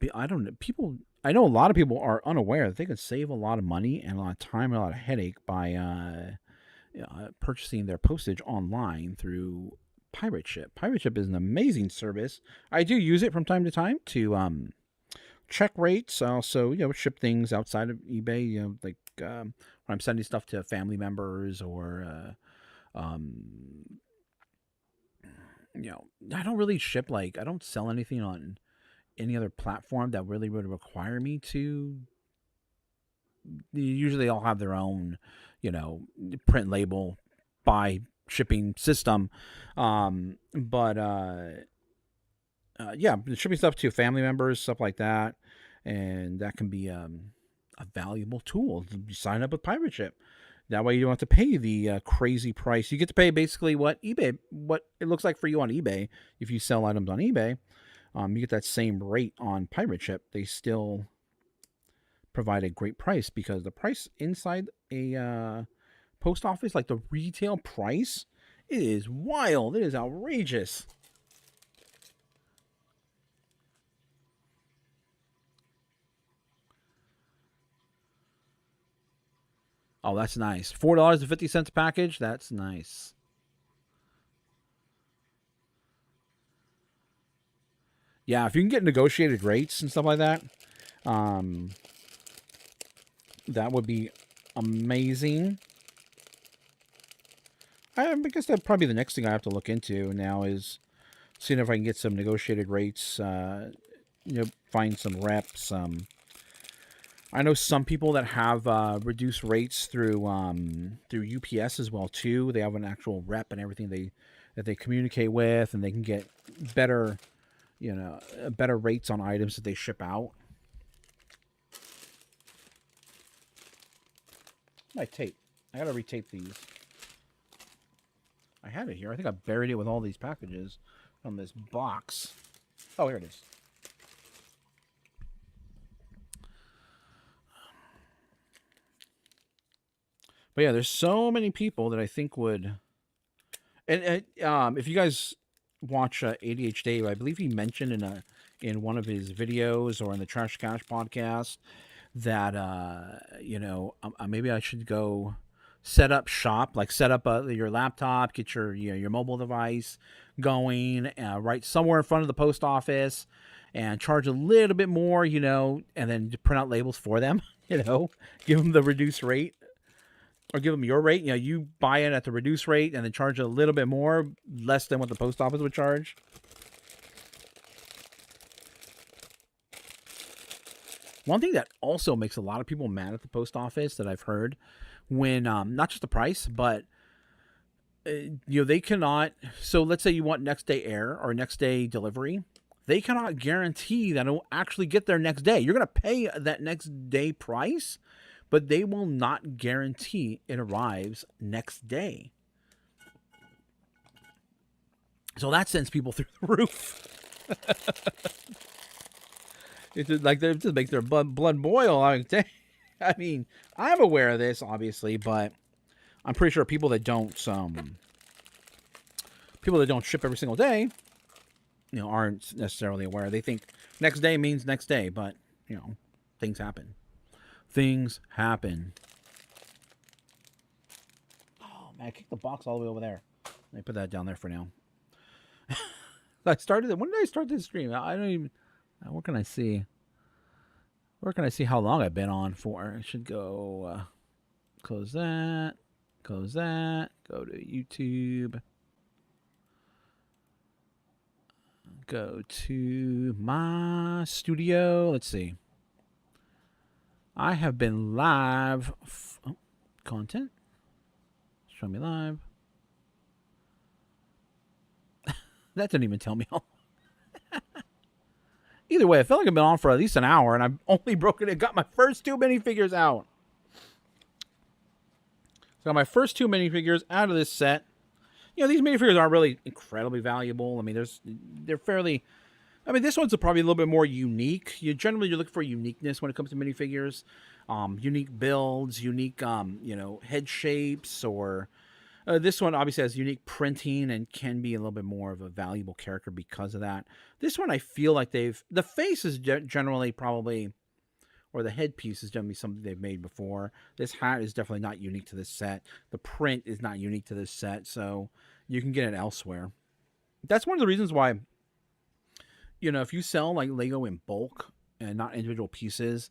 Speaker 1: I know a lot of people are unaware that they can save a lot of money and a lot of time and a lot of headache by purchasing their postage online through Pirate Ship. Pirate Ship is an amazing service. I do use it from time to time to check rates. Also, ship things outside of eBay. Like when I'm sending stuff to family members, or I don't really ship, I don't sell anything on any other platform that really would require me to. Usually I'll have their own, print label by shipping system. But shipping stuff to family members, stuff like that. And that can be a valuable tool. You sign up with Pirate Ship. That way you don't have to pay the crazy price. You get to pay basically what it looks like for you on eBay. If you sell items on eBay, you get that same rate on Pirate Ship. They still provide a great price, because the price inside a post office, like the retail price, it is wild. It is outrageous. Oh, that's nice. $4.50 a package. That's nice. Yeah, if you can get negotiated rates and stuff like that, That would be amazing. I guess that'd probably be the next thing I have to look into now is seeing if I can get some negotiated rates, find some reps. I know some people that have reduced rates through UPS as well too. They have an actual rep and everything that they communicate with, and they can get better, better rates on items that they ship out. My tape. I gotta retape these. I had it here. I think I buried it with all these packages on this box. Oh, here it is. But yeah, there's so many people that I think would, and if you guys watch ADH Dave, I believe he mentioned in one of his videos or in the Trash Cash podcast that maybe I should go set up shop, like set up your laptop, get your mobile device going, right somewhere in front of the post office, and charge a little bit more, and then print out labels for them, give them the reduced rate. Or give them your rate. You buy it at the reduced rate and then charge a little bit more, less than what the post office would charge. One thing that also makes a lot of people mad at the post office that I've heard, when not just the price, but they cannot. So let's say you want next day air or next day delivery. They cannot guarantee that it will actually get there next day. You're going to pay that next day price, but they will not guarantee it arrives next day. So that sends people through the roof. It just makes their blood boil. I mean, I'm aware of this, obviously, but I'm pretty sure people that don't ship every single day, aren't necessarily aware. They think next day means next day, but things happen. Things happen. Oh man, I kicked the box all the way over there. Let me put that down there for now. When did I start this stream? I don't even. Where can I see? Where can I see how long I've been on for? I should go. Close that. Close that. Go to YouTube. Go to my studio. Let's see. I have been live. Content. Show me live. That didn't even tell me how. Either way, I felt like I've been on for at least an hour, and I've only broken it. Got my first 2 minifigures out. So got my first 2 minifigures out of this set. These minifigures aren't really incredibly valuable. I mean, they're fairly. I mean, this one's probably a little bit more unique. You're looking for uniqueness when it comes to minifigures, unique builds, unique head shapes, or this one obviously has unique printing and can be a little bit more of a valuable character because of that. This one I feel like the face is generally probably, or the headpiece is generally something they've made before. This hat is definitely not unique to this set. The print is not unique to this set, so you can get it elsewhere. That's one of the reasons why. If you sell like Lego in bulk and not individual pieces,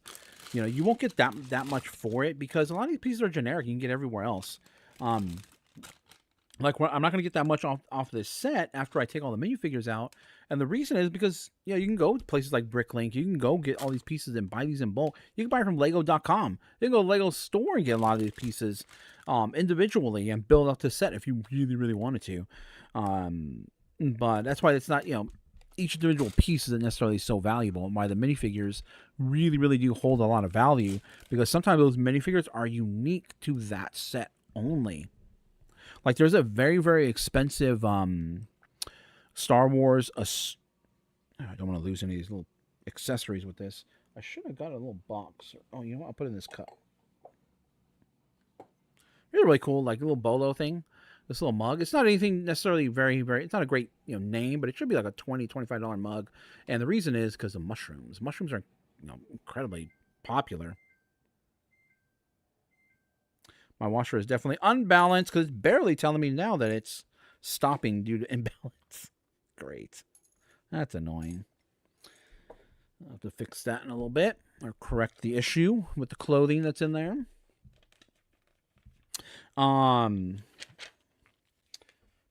Speaker 1: you won't get that much for it because a lot of these pieces are generic. You can get everywhere else. I'm not going to get that much off this set after I take all the minifigures out. And the reason is because, you can go to places like Bricklink. You can go get all these pieces and buy these in bulk. You can buy it from Lego.com. You can go to Lego store and get a lot of these pieces individually and build up the set if you really, really wanted to. But that's why it's not, each individual piece isn't necessarily so valuable, and why the minifigures really, really do hold a lot of value, because sometimes those minifigures are unique to that set only. Like there's a very, very expensive Star Wars. I don't want to lose any of these little accessories with this. I should have got a little box. Oh, you know what? I'll put it in this cup. Really, really cool, like a little bolo thing. This little mug. It's not anything necessarily very, very. It's not a great name, but it should be like a $20, $25 mug. And the reason is because of mushrooms. Mushrooms are incredibly popular. My washer is definitely unbalanced because it's barely telling me now that it's stopping due to imbalance. Great. That's annoying. I'll have to fix that in a little bit. or correct the issue with the clothing that's in there. Um,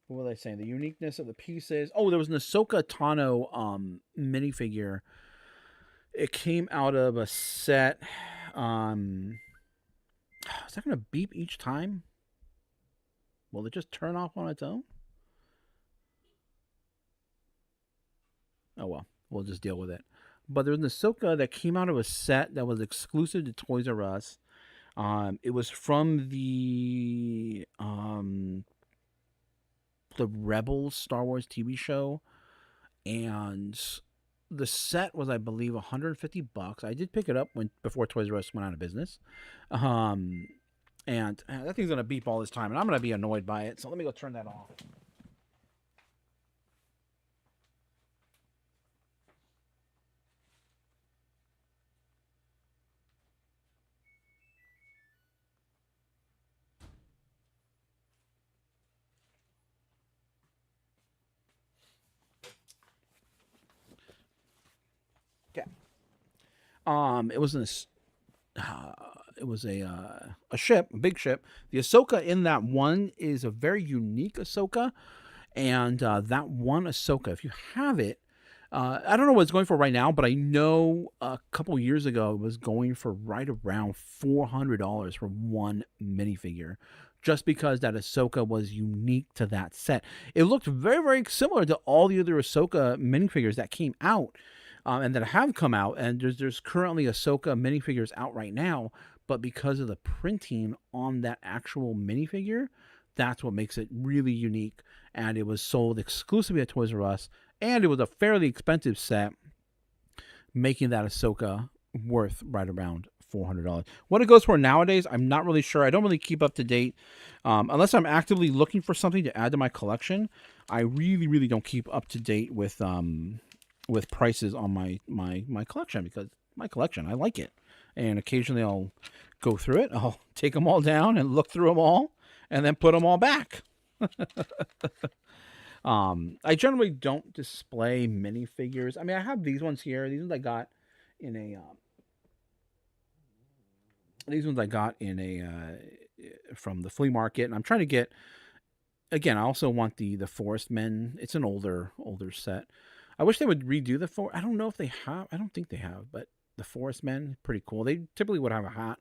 Speaker 1: what was I saying? The uniqueness of the pieces. Oh, there was an Ahsoka Tano minifigure. It came out of a set. Is that gonna beep each time? Will it just turn off on its own? Oh well, we'll just deal with it. But there's an Ahsoka that came out of a set that was exclusive to Toys R Us. It was from the Rebels Star Wars TV show, and the set was, I believe, $150. I did pick it up before Toys R Us went out of business. Um, and that thing's gonna beep all this time, and I'm gonna be annoyed by it. So let me go turn that off. Okay. It was this. It was a ship, a big ship. The Ahsoka in that one is a very unique Ahsoka, and that one Ahsoka, if you have it, I don't know what it's going for right now, but I know a couple years ago it was going for right around $400 for one minifigure, just because that Ahsoka was unique to that set. It looked very, very similar to all the other Ahsoka minifigures that came out, and that have come out. And there's currently Ahsoka minifigures out right now, but because of the printing on that actual minifigure, that's what makes it really unique. And it was sold exclusively at Toys R Us, and it was a fairly expensive set, making that Ahsoka worth right around $400. What it goes for nowadays, I'm not really sure. I don't really keep up to date, unless I'm actively looking for something to add to my collection. I really, really don't keep up to date with prices on my collection, because my collection, I like it, and occasionally I'll go through it. I'll take them all down and look through them all, and then put them all back. I generally don't display minifigures. I mean, I have these ones here. These ones I got in a from the flea market, and I'm trying to get, again, I also want the Forest Men. It's an older set. I wish they would redo the I don't know if they have. I don't think they have, but the Forest Men, pretty cool. They typically would have a hat.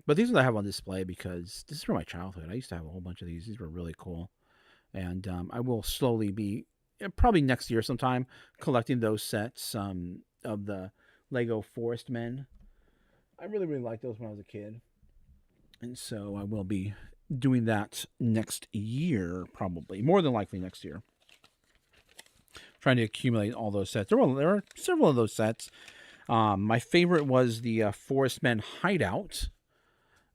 Speaker 1: But these ones I have on display because this is from my childhood. I used to have a whole bunch of these. These were really cool. And I will slowly be, probably next year sometime, collecting those sets of the Lego Forest Men. I really, really liked those when I was a kid. And so I will be doing that next year, probably. More than likely next year. Trying to accumulate all those sets. There are several of those sets. My favorite was the Forest Men Hideout.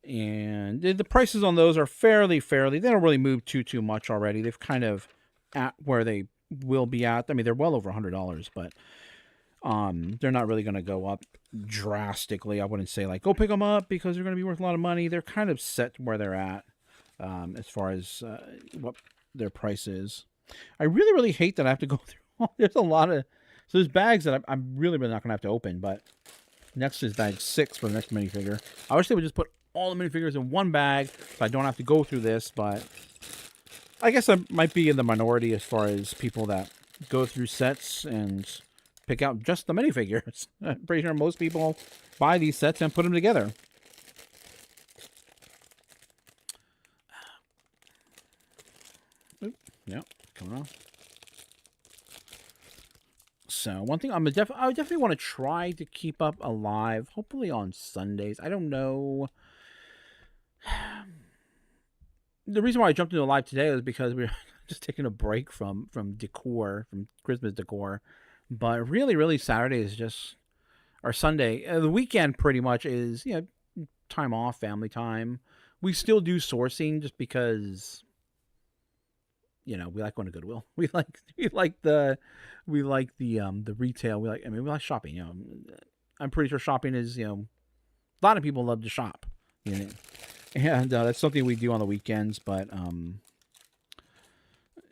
Speaker 1: And the prices on those are fairly. They don't really move too much already. They've kind of at where they will be at. I mean, they're well over $100, but they're not really going to go up drastically. I wouldn't say like go pick them up because they're going to be worth a lot of money. They're kind of set where they're at, as far as what their price is. I really, really hate that I have to go through. There's a lot of there's bags that I'm really, really not going to have to open. But next is bag 6 for the next minifigure. I wish they would just put all the minifigures in one bag so I don't have to go through this, but I guess I might be in the minority as far as people that go through sets and pick out just the minifigures. I'm pretty sure most people buy these sets and put them together. Oop, yep, coming on. So one thing I definitely want to try to keep up alive, hopefully on Sundays. I don't know. The reason why I jumped into live today was because we were just taking a break from decor, from Christmas decor. But really, really, Saturday is just, or Sunday. The weekend pretty much is, time off, family time. We still do sourcing just because, we like going to Goodwill. We like the retail. We like shopping. I'm pretty sure shopping is, a lot of people love to shop. And that's something we do on the weekends. But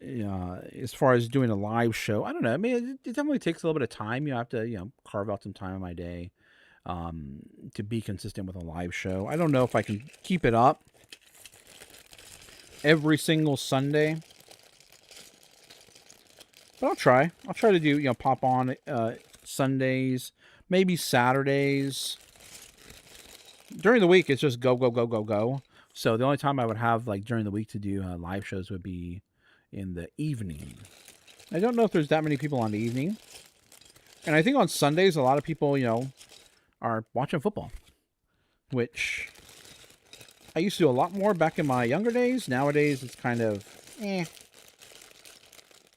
Speaker 1: as far as doing a live show, I don't know. I mean, it definitely takes a little bit of time. You have to, carve out some time in my day. to be consistent with a live show. I don't know if I can keep it up every single Sunday, but I'll try. I'll try to do, pop on Sundays, maybe Saturdays. During the week, it's just go, go, go, go, go. So the only time I would have, like, during the week to do live shows would be in the evening. I don't know if there's that many people on the evening. And I think on Sundays, a lot of people, are watching football, which I used to do a lot more back in my younger days. Nowadays, it's kind of,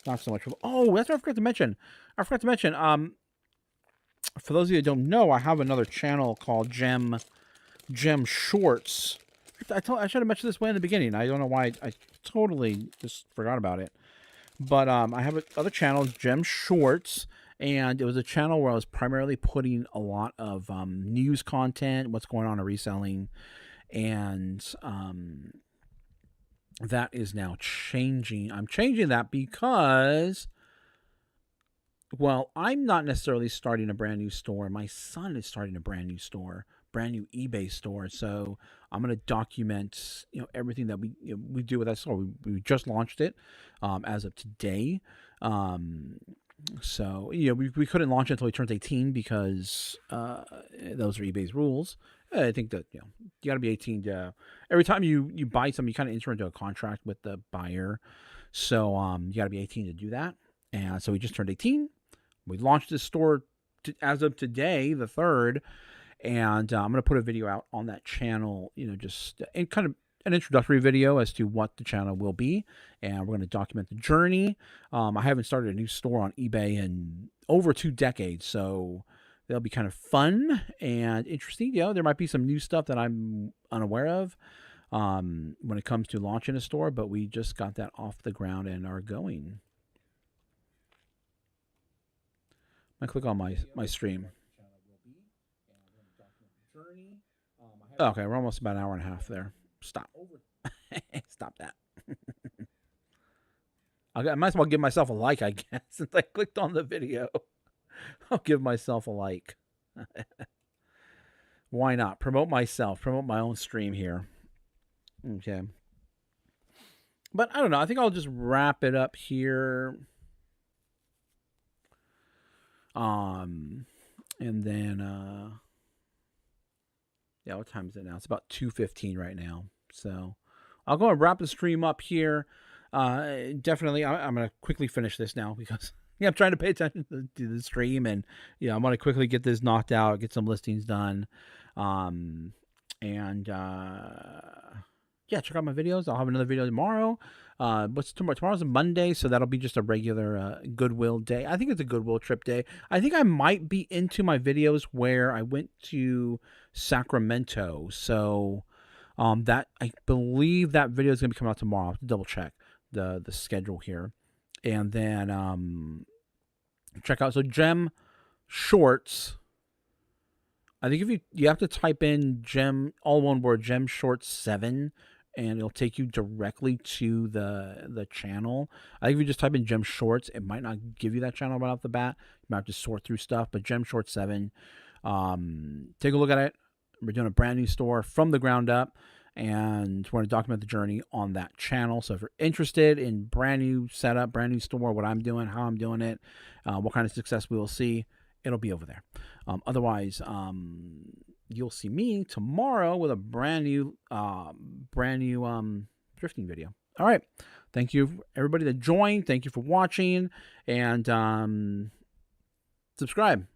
Speaker 1: not so much. Oh, that's what I forgot to mention. For those of you that don't know, I have another channel called Gem Shorts. I should have mentioned this way in the beginning. I don't know why I totally just forgot about it. But I have other channels, Gem Shorts, and it was a channel where I was primarily putting a lot of news content, what's going on in reselling, and that is now changing. I'm changing that because, well, I'm not necessarily starting a brand new store. My son is starting a brand new store, brand new eBay store. So I'm going to document, everything that we do with that store. We just launched it as of today. So, we couldn't launch it until he turns 18 because those are eBay's rules. I think that, you got to be 18 to, every time you buy something, you kind of enter into a contract with the buyer. So you got to be 18 to do that. And so we just turned 18. We launched this store as of today, the 3rd. And I'm going to put a video out on that channel, just in kind of an introductory video as to what the channel will be. And we're going to document the journey. I haven't started a new store on eBay in over 2 decades. So that'll be kind of fun and interesting. There might be some new stuff that I'm unaware of when it comes to launching a store. But we just got that off the ground and are going. I click on my stream. Okay, we're almost about an hour and a half there. Stop. Stop that. I might as well give myself a like, I guess, since I clicked on the video. I'll give myself a like. Why not? Promote myself. Promote my own stream here. Okay. But I don't know. I think I'll just wrap it up here. And then yeah, what time is it now? It's about 2:15 right now. So I'll go and wrap the stream up here. Definitely, I'm going to quickly finish this now because I'm trying to pay attention to the stream, and I'm going to quickly get this knocked out, get some listings done, and yeah, check out my videos. I'll have another video tomorrow. What's tomorrow? Tomorrow's a Monday, so that'll be just a regular Goodwill day. I think it's a Goodwill trip day. I think I might be into my videos where I went to Sacramento. So that, I believe that video is going to be coming out tomorrow. I'll have to double check the schedule here. And then check out, so Gem Shorts. I think if you have to type in Gem, all one word, Gem Shorts 7, and it'll take you directly to the channel. I think if you just type in Gem Shorts, it might not give you that channel right off the bat. You might have to sort through stuff, but Gem Shorts 7, take a look at it. We're doing a brand new store from the ground up, and we're going to document the journey on that channel. So if you're interested in brand new setup, brand new store, what I'm doing, how I'm doing it, what kind of success we will see, it'll be over there. Otherwise, you'll see me tomorrow with a brand new drifting video. All right. Thank you, everybody that joined. Thank you for watching, and subscribe.